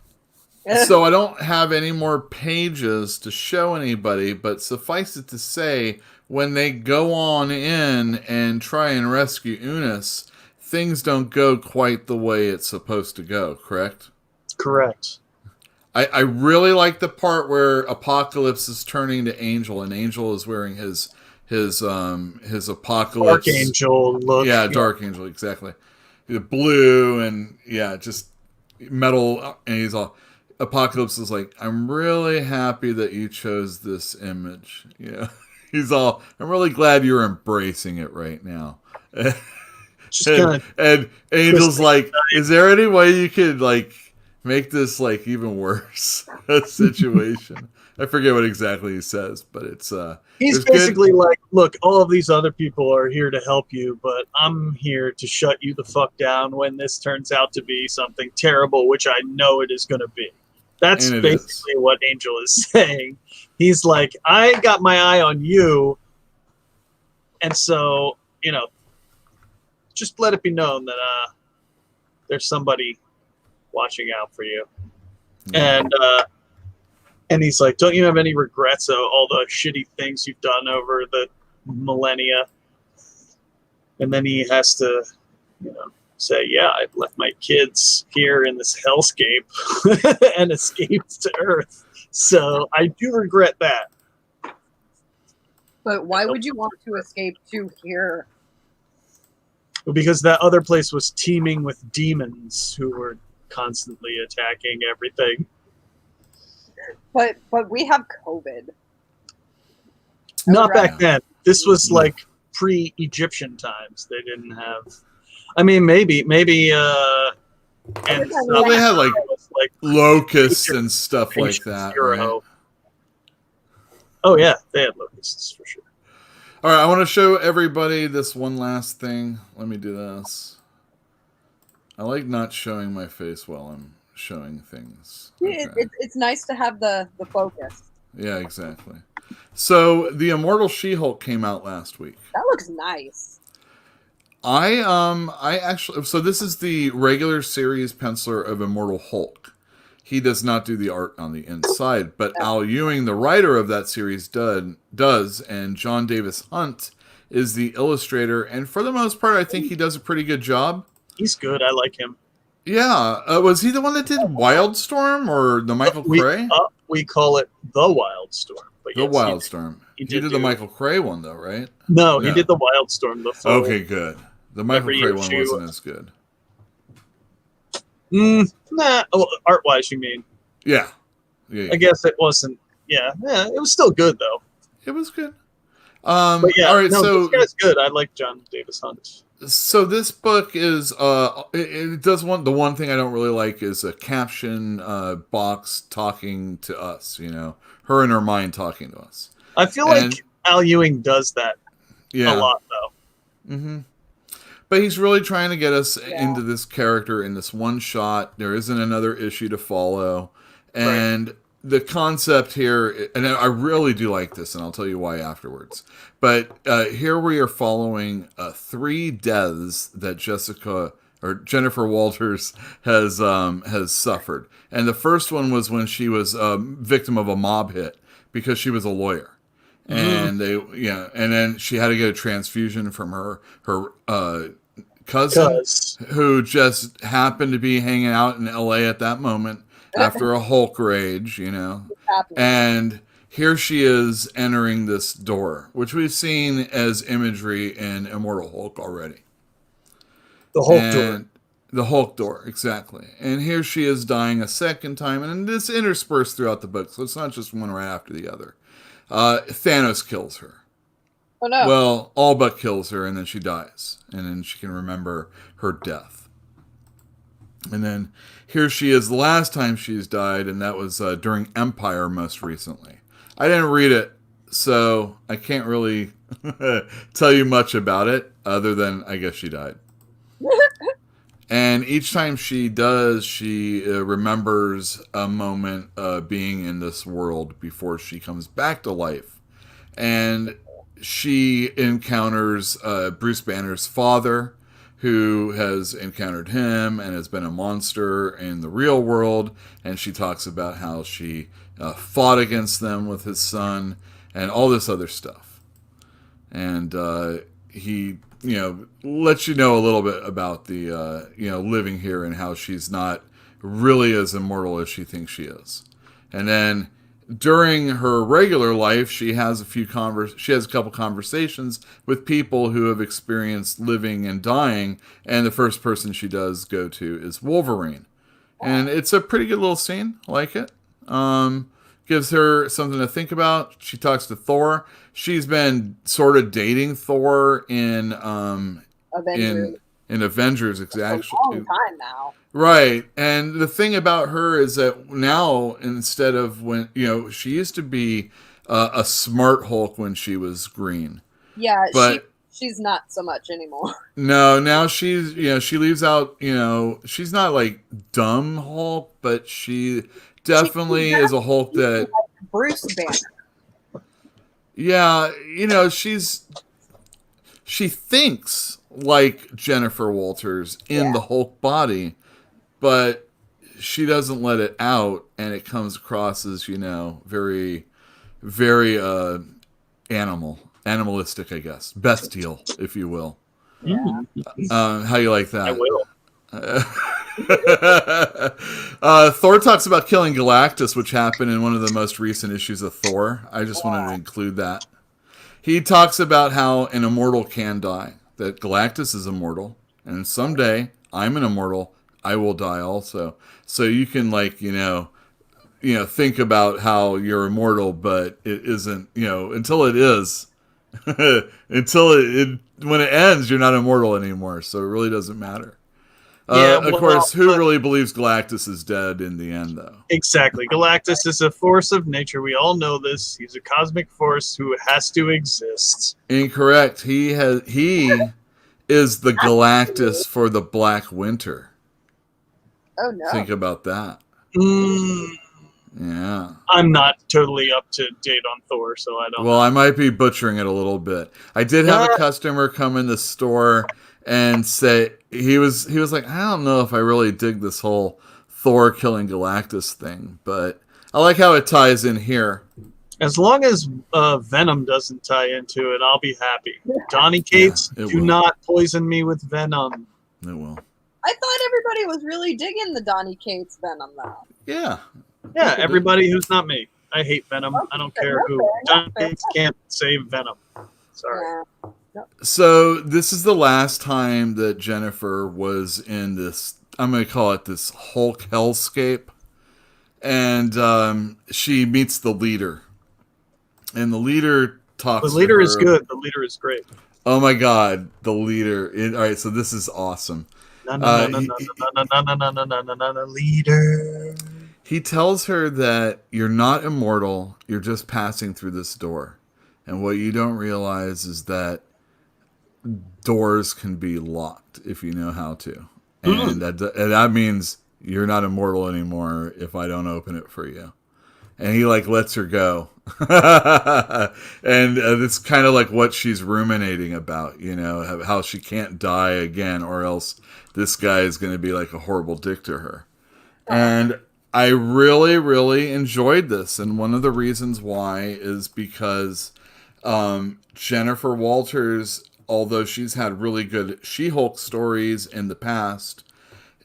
So I don't have any more pages to show anybody, but suffice it to say, when they go on in and try and rescue Unis, things don't go quite the way it's supposed to go, correct? Correct. I really like the part where Apocalypse is turning to Angel, and Angel is wearing his Apocalypse Archangel look. Yeah, Dark Angel, exactly. The blue and just metal, and he's all. Apocalypse is like, I'm really happy that you chose this image. Yeah, he's all. I'm really glad you're embracing it right now. And Angel's like, is there any way you could like make this like even worse situation? I forget what exactly he says, but he's basically like, look, all of these other people are here to help you, but I'm here to shut you the fuck down when this turns out to be something terrible, which I know it is going to be. That's basically what Angel is saying. He's like, I got my eye on you, and so, just let it be known that there's somebody watching out for you. Yeah. And he's like, don't you have any regrets of all the shitty things you've done over the millennia? And then he has to, say, yeah, I've left my kids here in this hellscape and escaped to Earth. So I do regret that. But why would you want to escape to here? Because that other place was teeming with demons who were constantly attacking everything. But we have COVID. Not back then. This was like pre-Egyptian times. They didn't have. I mean, maybe. And they had like locusts and stuff like that. Right? Oh yeah, they had locusts for sure. All right, I want to show everybody this one last thing. Let me do this. I like not showing my face while I'm showing things. Okay. It's nice to have the focus. Yeah, exactly. So the Immortal She-Hulk came out last week. That looks nice. I actually, so this is the regular series penciler of Immortal Hulk. He does not do the art on the inside, but Al Ewing, the writer of that series, does, and John Davis Hunt is the illustrator, and for the most part, I think he does a pretty good job. He's good. I like him. Yeah. Was he the one that did Wildstorm or the Michael Cray? We call it the Wildstorm. But the Wildstorm. He did the Michael Cray one, though, right? No, he did the Wildstorm. Okay, good. The Michael Cray one wasn't as good. Nah, art-wise, you mean? Yeah. I guess it wasn't. Yeah, it was still good, though. It was good. But yeah, all right, this guy's good. I like John Davis Hunt. So this book is it does the one thing I don't really like is a caption box talking to us, her in her mind talking to us. I feel like Al Ewing does that a lot though. Mm-hmm. But he's really trying to get us into this character in this one shot. There isn't another issue to follow. And the concept here, and I really do like this, and I'll tell you why afterwards. But here we are following 3 deaths that Jennifer Walters has suffered. And the first one was when she was a victim of a mob hit because she was a lawyer. And and then she had to get a transfusion from her cousin, who just happened to be hanging out in LA at that moment after a Hulk rage, and here she is entering this door, which we've seen as imagery in Immortal Hulk already. The Hulk door. The Hulk door, exactly. And here she is dying a second time, and this interspersed throughout the book, so it's not just one right after the other. Thanos kills her. Oh no. Well, all but kills her, and then she dies. And then she can remember her death. And then here she is the last time she's died, and that was during Empire most recently. I didn't read it, so I can't really tell you much about it, other than I guess she died. And each time she does, she remembers a moment being in this world before she comes back to life. And she encounters Bruce Banner's father, who has encountered him and has been a monster in the real world. And she talks about how she fought against them with his son and all this other stuff. And he lets you know a little bit about the, living here and how she's not really as immortal as she thinks she is. And then during her regular life, she has a couple conversations with people who have experienced living and dying. And the first person she does go to is Wolverine. And it's a pretty good little scene. I like it. Gives her something to think about. She talks to Thor. She's been sort of dating Thor in Avengers. In Avengers, exactly. A long time now. Right. And the thing about her is that now, instead of when, she used to be a smart Hulk when she was green. Yeah, but she's not so much anymore. No, now she's, she leaves out, she's not like dumb Hulk, but she definitely is a Hulk that Bruce Banner. Yeah, she thinks like Jennifer Walters in the Hulk body, but she doesn't let it out, and it comes across as, very, very animalistic, I guess. Bestial, if you will. Yeah. How you like that? I will. Thor talks about killing Galactus, which happened in one of the most recent issues of Thor. I just wanted to include that. He talks about how an immortal can die, that Galactus is immortal, and someday I'm an immortal, I will die also. So you can think about how you're immortal, but it isn't, until it is, when it ends, you're not immortal anymore. So it really doesn't matter. Of course, who really believes Galactus is dead in the end, though? Exactly. Galactus is a force of nature. We all know this. He's a cosmic force who has to exist. Incorrect. He is the Galactus for the Black Winter. Oh, no. Think about that. Yeah. I'm not totally up to date on Thor, so I don't know. I might be butchering it a little bit. I did have a customer come in the store and say, he was like, I don't know if I really dig this whole Thor killing Galactus thing, but I like how it ties in here. As long as Venom doesn't tie into it, I'll be happy. Donny Cates, do not poison me with Venom. It will. I thought everybody was really digging the Donny Cates Venom, though. Yeah. Yeah, everybody who's not me. I hate Venom. I don't care who. Donny Cates can't save Venom. Sorry. Yeah. So this is the last time that Jennifer was in this, I'm going to call it this Hulk hellscape. And she meets the leader. And the leader talks The leader to her. is good. The leader is great. Oh my God, the leader. All right, so this is awesome. Leader. He tells her that you're not immortal, you're just passing through this door. And what you don't realize is that doors can be locked if you know how to, and that means you're not immortal anymore if I don't open it for you. And he like lets her go, and it's kind of like what she's ruminating about, you know, how she can't die again, or else this guy is going to be like a horrible dick to her. And I really, really enjoyed this, and one of the reasons why is because Jennifer Walters, although she's had really good She-Hulk stories in the past,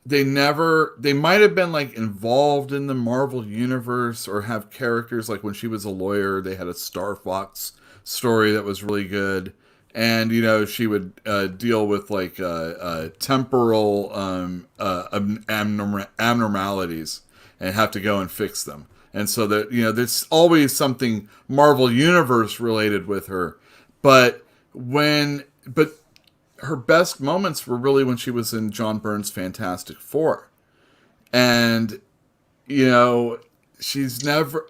they might have been like involved in the Marvel universe or have characters like when she was a lawyer, they had a Star Fox story that was really good. And, you know, she would deal with like temporal abnormalities and have to go and fix them. And so that, you know, there's always something Marvel universe related with her. But her best moments were really when she was in John Byrne's Fantastic Four. And, you know, she's never...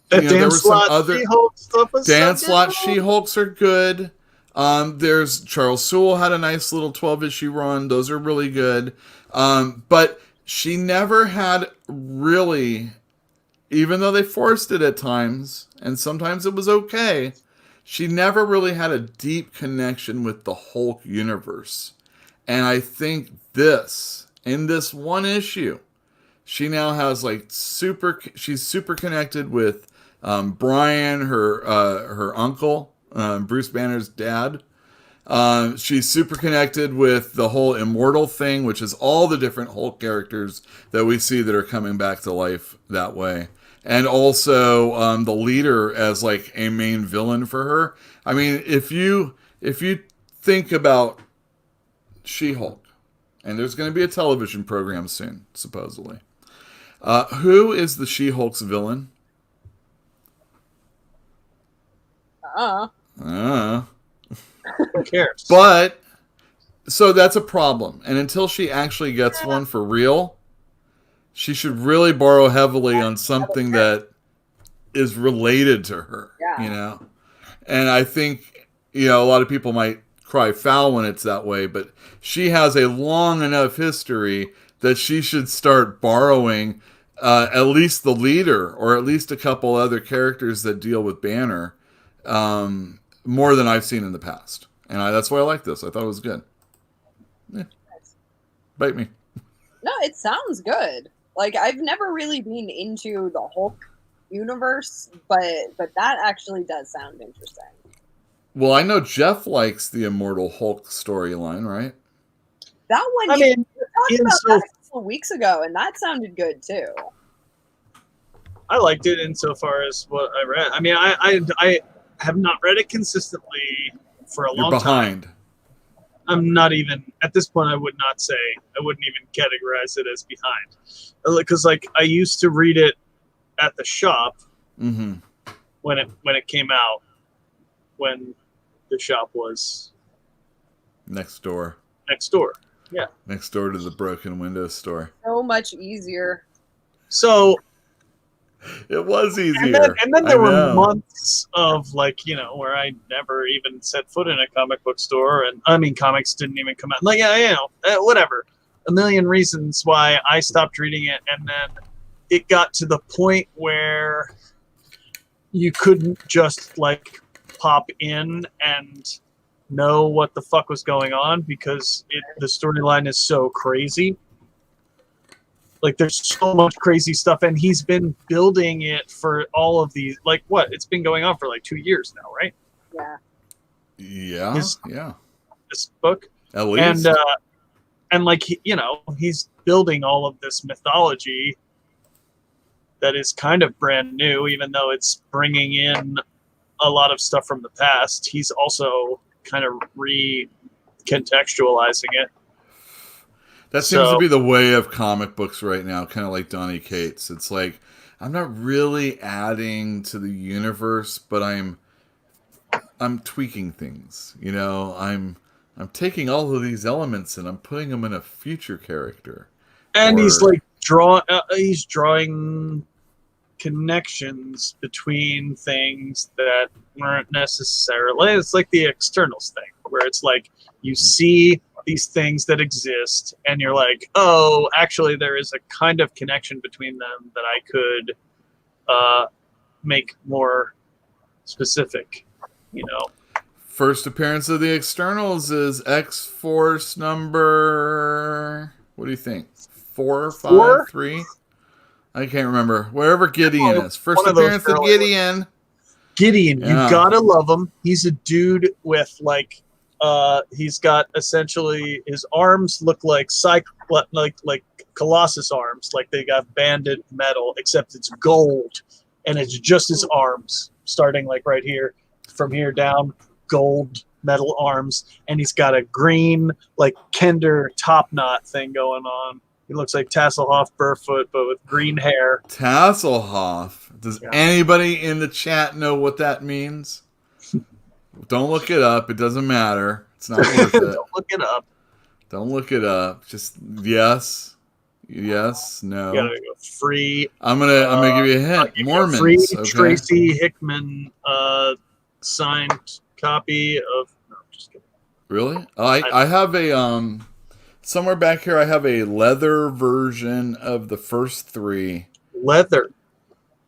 That you know, there were some other She-Hulk stuff was Dan so Slott good. She-Hulks are good. There's Charles Soule had a nice little 12-issue run. Those are really good. But she never had really, even though they forced it at times, and sometimes it was okay, she never really had a deep connection with the Hulk universe. And I think in this one issue, she now has like she's super connected with Brian, her uncle, Bruce Banner's dad. She's super connected with the whole immortal thing, which is all the different Hulk characters that we see that are coming back to life that way. And also the leader as like a main villain for her. I mean, if you think about She-Hulk, and there's going to be a television program soon, supposedly. Who is the She-Hulk's villain? Who cares? But, so that's a problem. And until she actually gets one for real, she should really borrow heavily on something that is related to her, you know? And I think, you know, a lot of people might cry foul when it's that way, but she has a long enough history that she should start borrowing at least the leader or at least a couple other characters that deal with Banner more than I've seen in the past. And that's why I like this. I thought it was good. Yeah. Bite me. No, it sounds good. Like, I've never really been into the Hulk universe, but that actually does sound interesting. Well, I know Jeff likes the Immortal Hulk storyline, right? That one, I mean, we talked about that a couple of weeks ago, and that sounded good too. I liked it insofar as what I read. I mean, I have not read it consistently for a You're long behind. time. I'm not even at this point. I wouldn't even categorize it as behind, because like I used to read it at the shop when it came out, when the shop was next door. Yeah, next door to the broken window store. So much easier. So it was easier. And then there were months of like, you know, where I never even set foot in a comic book store, and I mean, comics didn't even come out. Like, yeah, you know, whatever. A million reasons why I stopped reading it, and then it got to the point where you couldn't just like pop in and know what the fuck was going on because the storyline is so crazy. Like, there's so much crazy stuff, and he's been building it for all of these. Like, what? It's been going on for like 2 years now, right? Yeah. Yeah. This book, at least, and like you know, he's building all of this mythology that is kind of brand new, even though it's bringing in a lot of stuff from the past. He's also kind of recontextualizing it. That seems to be the way of comic books right now, kind of like Donny Cates. It's like, I'm not really adding to the universe, but I'm tweaking things. You know, I'm taking all of these elements and I'm putting them in a future character. And he's like drawing connections between things that weren't necessarily. It's like the externals thing, where it's like You see these things that exist, and you're like, oh, actually, there is a kind of connection between them that I could make more specific, First appearance of the externals is X-Force number... What do you think? 4, 5, Four? 3? I can't remember. Wherever Gideon is. First one of those appearance of early Gideon. Gideon, Yeah. you gotta love him. He's a dude with he's got essentially his arms look like like Colossus arms, like they got banded metal, except it's gold, and it's just his arms, starting like right here, from here down, gold metal arms, and he's got a green like Kender top knot thing going on. He looks like Tasselhoff barefoot, but with green hair. Tasselhoff. Does anybody in the chat know what that means? Don't look it up. It doesn't matter. It's not worth it. Don't look it up. Don't look it up. Just yes, no. You gotta go free. I'm gonna give you a I'll hint. give you a Mormons. free Okay. Tracy Hickman signed copy of. No, I'm just kidding. Really? I have a somewhere back here. I have a leather version of the first 3. Leather,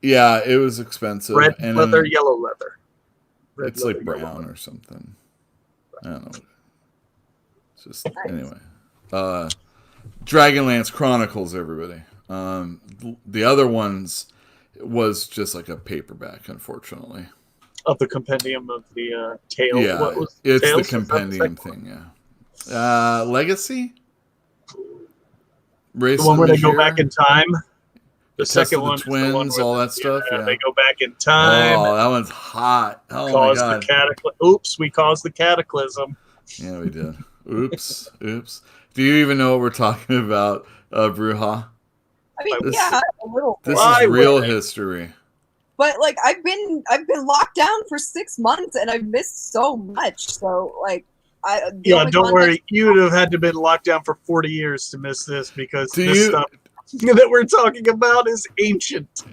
Yeah, it was expensive. red and leather, then yellow leather. Red it's like leather, yellow brown leather. or something. I don't know. It's just anyway. Dragonlance Chronicles, everybody. The other ones was just like a paperback, unfortunately. Of the compendium of the tale. Yeah, What was it's Tales? the Was that compendium second thing. Yeah. Legacy. Race The one of where the they go Year? back in time. The Test second of the one, is the Twins, one where all that stuff. Yeah. they go back in time. Oh, that one's hot. Oh my cause the god. cataclysm. Oops, we caused the cataclysm. Yeah, we did. Oops. Do you even know what we're talking about, Bruja? I mean, This- yeah, a little bit. This Why is real would they? history. But like I've been locked down for 6 months and I've missed so much. So like the Yeah, only don't context- worry. You would have had to have been locked down for 40 years to miss this, because Do this you- stuff that we're talking about is ancient.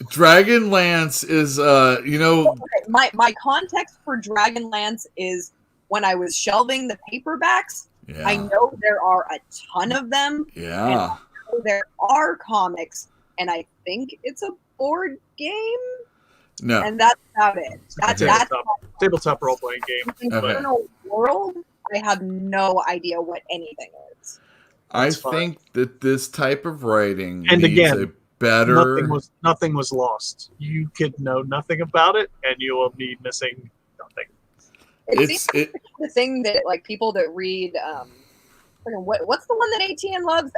Dragonlance is, Okay, my context for Dragonlance is when I was shelving the paperbacks. I yeah, know there are a ton of them. yeah. There are comics, and I think it's a board game, No, and that's about it. That's Okay. Tabletop role playing game. Infernal World. I have no idea what anything is. I That's fine. think that this type of writing And needs again, a better. Nothing was lost. You could know nothing about it, and you will be missing nothing. It It's seems the thing that like people that read what's the one that ATN loves?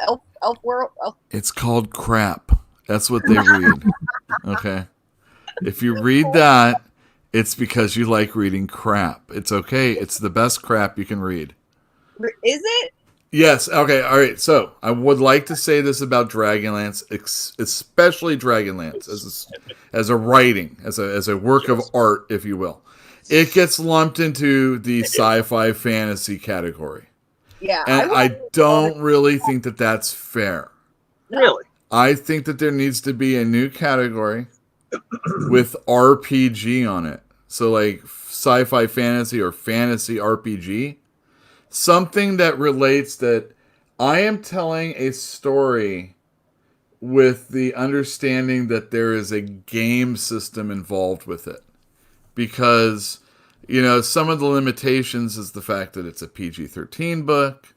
Elf World. It's called crap. That's what they read. Okay, if you read that, it's because you like reading crap. It's okay. It's the best crap you can read. Is it? Yes. Okay. All right. So I would like to say this about Dragonlance, especially Dragonlance as a writing, as a work of art, if you will. It gets lumped into the sci-fi fantasy category, Yeah. and I don't really think that that's fair. Really? I think that there needs to be a new category with RPG on it. So like sci-fi fantasy or fantasy RPG. Something that relates that I am telling a story with the understanding that there is a game system involved with it. Because, some of the limitations is the fact that it's a PG-13 book.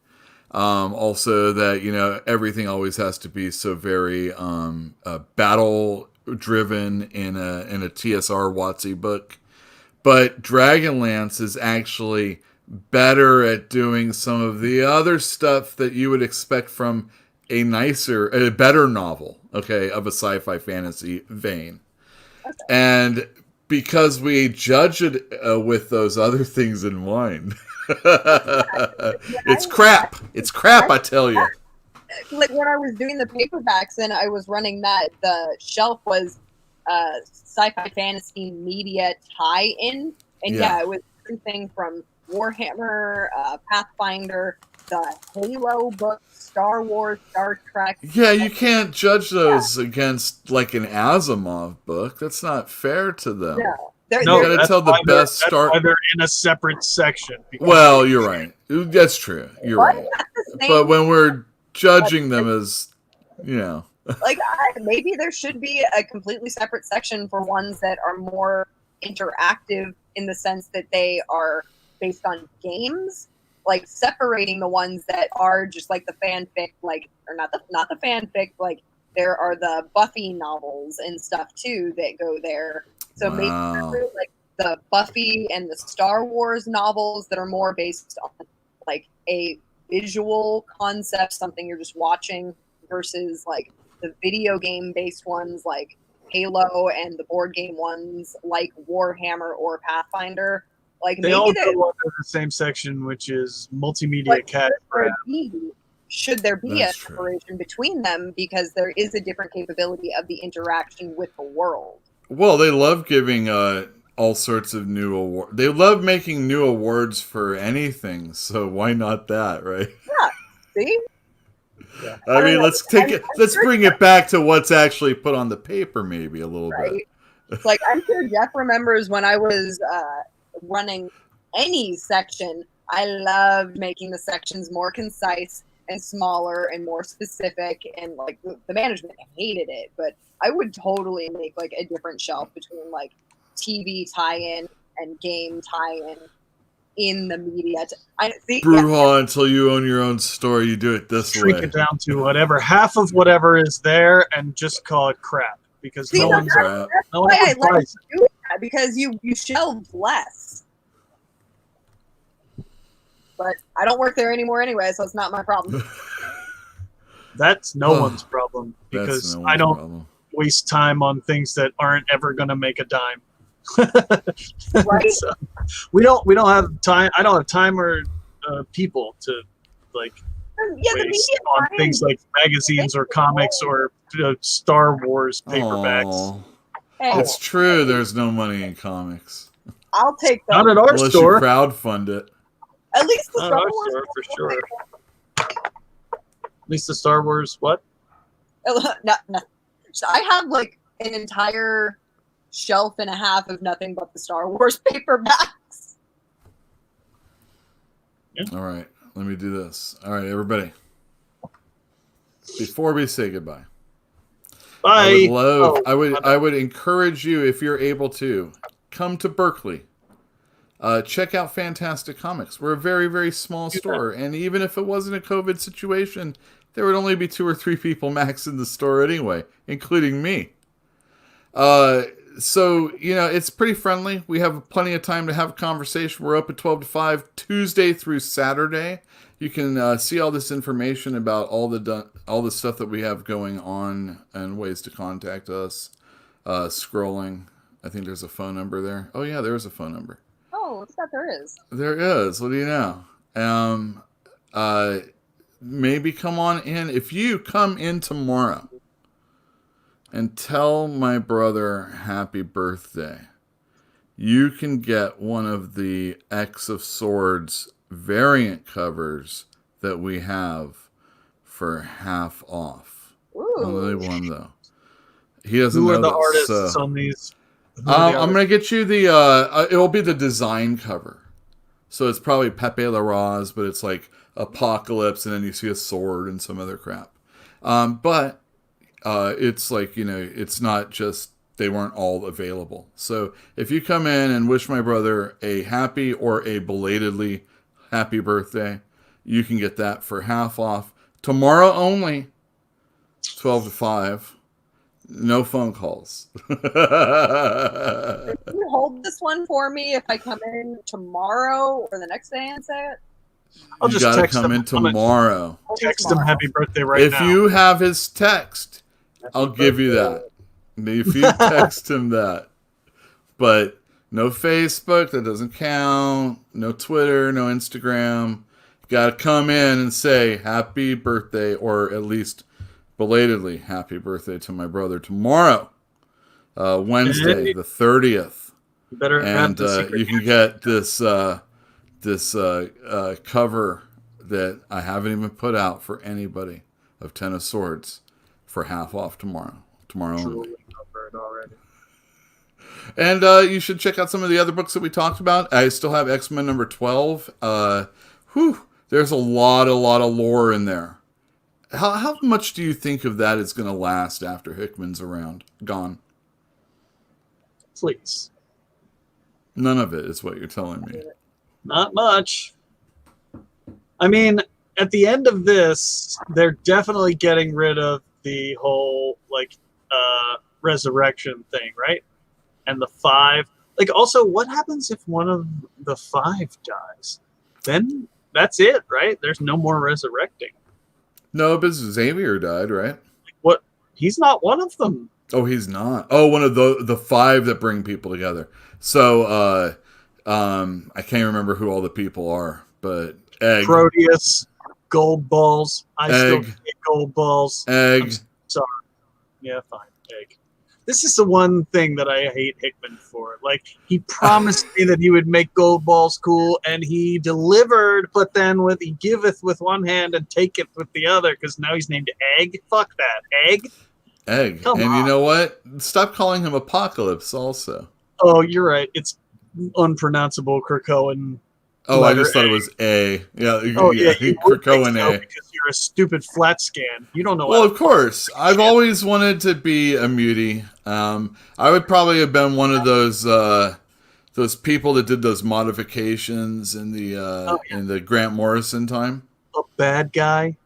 Also that, everything always has to be so very battle driven in a TSR WotC book. But Dragonlance is actually better at doing some of the other stuff that you would expect from a better novel, okay, of a sci-fi fantasy vein. Okay. And because we judge it with those other things in mind, it's crap. It's crap, I tell you. Like when I was doing the paperbacks and I was running that, the shelf was sci-fi fantasy media tie-in, and Yeah. it was everything from Warhammer, Pathfinder, the Halo books, Star Wars, Star Trek. Yeah, you can't judge those against like an Asimov book. That's not fair to them. No, You gotta that's tell the why best that's start- why they're in a separate section. because Well, you're right. That's true. You're Why right. not the same- But when we're judging them as, like maybe there should be a completely separate section for ones that are more interactive in the sense that they are based on games, like separating the ones that are just like the fanfic, like, or not the fanfic, like there are the Buffy novels and stuff too that go there. So maybe separate, like the Buffy and the Star Wars novels that are more based on like a visual concept, something you're just watching, versus like the video game based ones like Halo and the board game ones like Warhammer or Pathfinder. Like They maybe all that go under the same section, which is multimedia cash grab. should there be That's a true. separation between them, because there is a different capability of the interaction with the world. well, they love giving all sorts of new awards. They love making new awards for anything. So why not that, right? See? I mean, know. let's let's bring it back to what's actually put on the paper, maybe a little bit. Right. It's like, I'm sure Jeff remembers when I was running any section, I loved making the sections more concise and smaller and more specific, and like the management hated it, but I would totally make like a different shelf between like TV tie-in and game tie-in in the media. I see. Bruja, until you own your own store, you do it this Shrink way. it down to half of whatever is there, and just call it crap, because See, no that's one's Crap. no one why I ever like buys it. doing that, because you shelved less. But I don't work there anymore anyway, so it's not my problem. That's no Oh, one's problem, That's because no I one's don't problem. waste time on things that aren't ever going to make a dime. Right? So, we don't have time. I don't have time or people to like Yeah, the waste media on tie-in- things like magazines or comics or Star Wars paperbacks. Aw. Hey, It's true. There's no money in comics I'll take Not them. at our unless store. you crowdfund it. At least the Not Star our Wars store for sure. At least the Star Wars. What? no. So I have like an entire shelf and a half of nothing but the Star Wars paperbacks. All right, let me do this. All right, everybody. Before we say goodbye, Bye. I would love. Oh, I would encourage you, if you're able to, come to Berkeley. Check out Fantastic Comics. We're a very, very small store, and even if it wasn't a COVID situation, there would only be 2 or 3 people max in the store anyway, including me. So, it's pretty friendly. We have plenty of time to have a conversation. We're open 12 to 5, Tuesday through Saturday. You can see all this information about all the stuff that we have going on and ways to contact us. Scrolling. I think there's a phone number there. Oh, yeah, there's a phone number. Oh, what's that there is? There is. What do you know? Maybe come on in. If you come in tomorrow and tell my brother happy birthday, you can get one of the X of Swords variant covers that we have for half off. Only Ooh. one, though. He doesn't Who know are the this, artists on these? Who are the I'm going to get you the, it will be the design cover. So it's probably Pepe Larraz, but it's like Apocalypse, and then you see a sword and some other crap. But it's like, it's not just, they weren't all available. So if you come in and wish my brother a happy or a belatedly happy birthday, you can get that for half off. Tomorrow only, 12 to 5. No phone calls. Can you hold this one for me if I come in tomorrow or the next day and say it? I'll You just gotta text come him. in tomorrow. I'll do Text him tomorrow. happy birthday right If now. you have his text, I'll give you that. If you text him that. But no Facebook, that doesn't count. No Twitter, no Instagram. You gotta come in and say happy birthday, or at least belatedly happy birthday to my brother tomorrow, Wednesday, Hey. the 30th. You better have And the secret. you can get this cover that I haven't even put out for anybody of Ten of Swords for half off tomorrow only. Truly covered already. And you should check out some of the other books that we talked about. I still have X-Men number 12. whew, there's a lot of lore in there. How much do you think of that is going to last after Hickman's gone? Please. None of it is what you're telling me. Not much. I mean, at the end of this, they're definitely getting rid of the whole resurrection thing, right? And the 5. Like, also, what happens if one of the 5 dies? Then that's it, right? There's no more resurrecting. No, but Xavier died, right? What? He's not one of them. Oh, he's not. Oh, one of the 5 that bring people together. So, I can't remember who all the people are, but Egg, Proteus, Gold Balls. I still Egg. get Gold Balls. Egg. I'm sorry. Yeah, fine. Egg. This is the one thing that I hate Hickman for. Like, he promised me that he would make Gold Balls cool, and he delivered, but then he giveth with one hand and taketh with the other, because now he's named Egg. Fuck that. Egg? Egg. Come and on. you know what? Stop calling him Apocalypse also. Oh, you're right. It's unpronounceable Krakoan. Oh, I just letter thought A. it was A. Yeah, Oh, yeah, you would think Krakoan so A. because you're a stupid flat scan. You don't know Well, what. of course. I've always wanted to be a mutie. I would probably have been one of those people that did those modifications in the Grant Morrison time. A bad guy.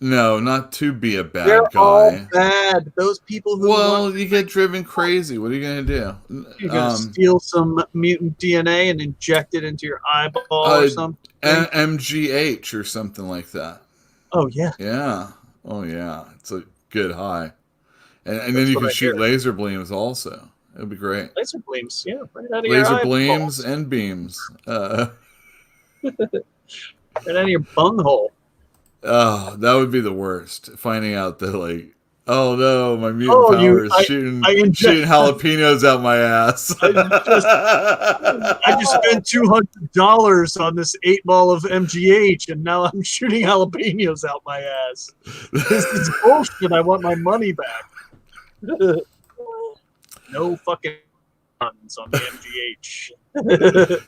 No, not to be a bad They're guy. all bad. Those people who Well, you get driven crazy. What are you going to do? you're gonna steal some mutant DNA and inject it into your eyeball or something. MGH or something like that. Oh yeah. Yeah. Oh yeah. It's a good high. And then That's you what can I shoot hear. laser beams also. It'd be great. Laser beams. Yeah, right out of your Laser eyeballs. beams and beams. Right out of your bunghole. Oh, that would be the worst. Finding out that oh no, my mutant Oh, power is I shooting inject- jalapenos out my ass. I just spent $200 on this 8-ball of MGH, and now I'm shooting jalapenos out my ass. This is bullshit. I want my money back. No fucking guns on the MGH.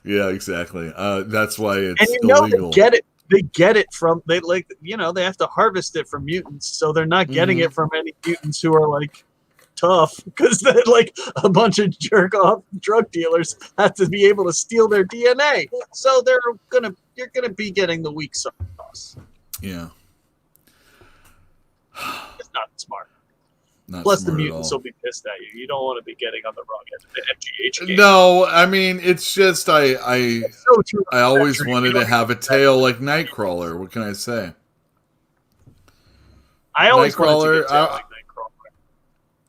Yeah, exactly. That's why it's And you know illegal. they get it from they have to harvest it from mutants, so they're not getting Mm-hmm. it from any mutants who are tough, because they're a bunch of jerk off drug dealers have to be able to steal their DNA, so you're gonna be getting the weak sauce. Yeah, It's not smart. not Plus the smart at mutants all. will be pissed at you. You don't want to be getting on the wrong end of the MGH game. No, I mean it's just I So true. always You wanted don't to have a need tail like Nightcrawler. What can I say? I always wanted to Nightcrawler, get tail like Nightcrawler.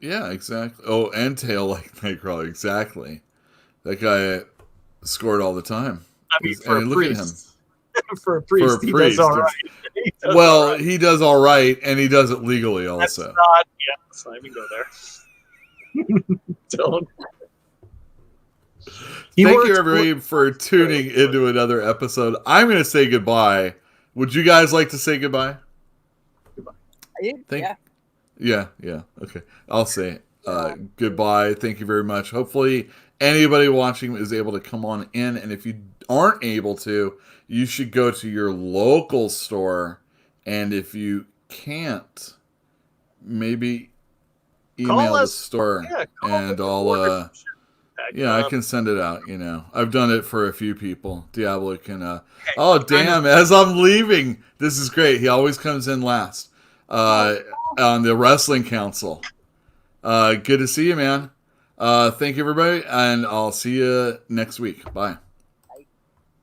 Yeah, exactly. Oh, and tail like Nightcrawler. Exactly. That guy scored all the time. I mean, for a look at him. priest. For a priest, he priest, does all right. He does all Well, right. he does all right, and he does it legally That's also. not. Yeah, let's not even go there. Don't. He Thank works you, everybody, for tuning into another episode. I'm going to say goodbye. Would you guys like to say goodbye? Thank- Yeah. Yeah. Okay. I'll say goodbye. Thank you very much. Hopefully, anybody watching is able to come on in. And if you aren't able to, you should go to your local store. And if you can't, maybe Call email the us. store. Yeah, call And us. I'll, yeah, I Um, can send it out. I've done it for a few people. Diablo can. Oh, damn! As I'm leaving, this is great. He always comes in last on the wrestling council. Good to see you, man. Thank you, everybody, and I'll see you next week. Bye.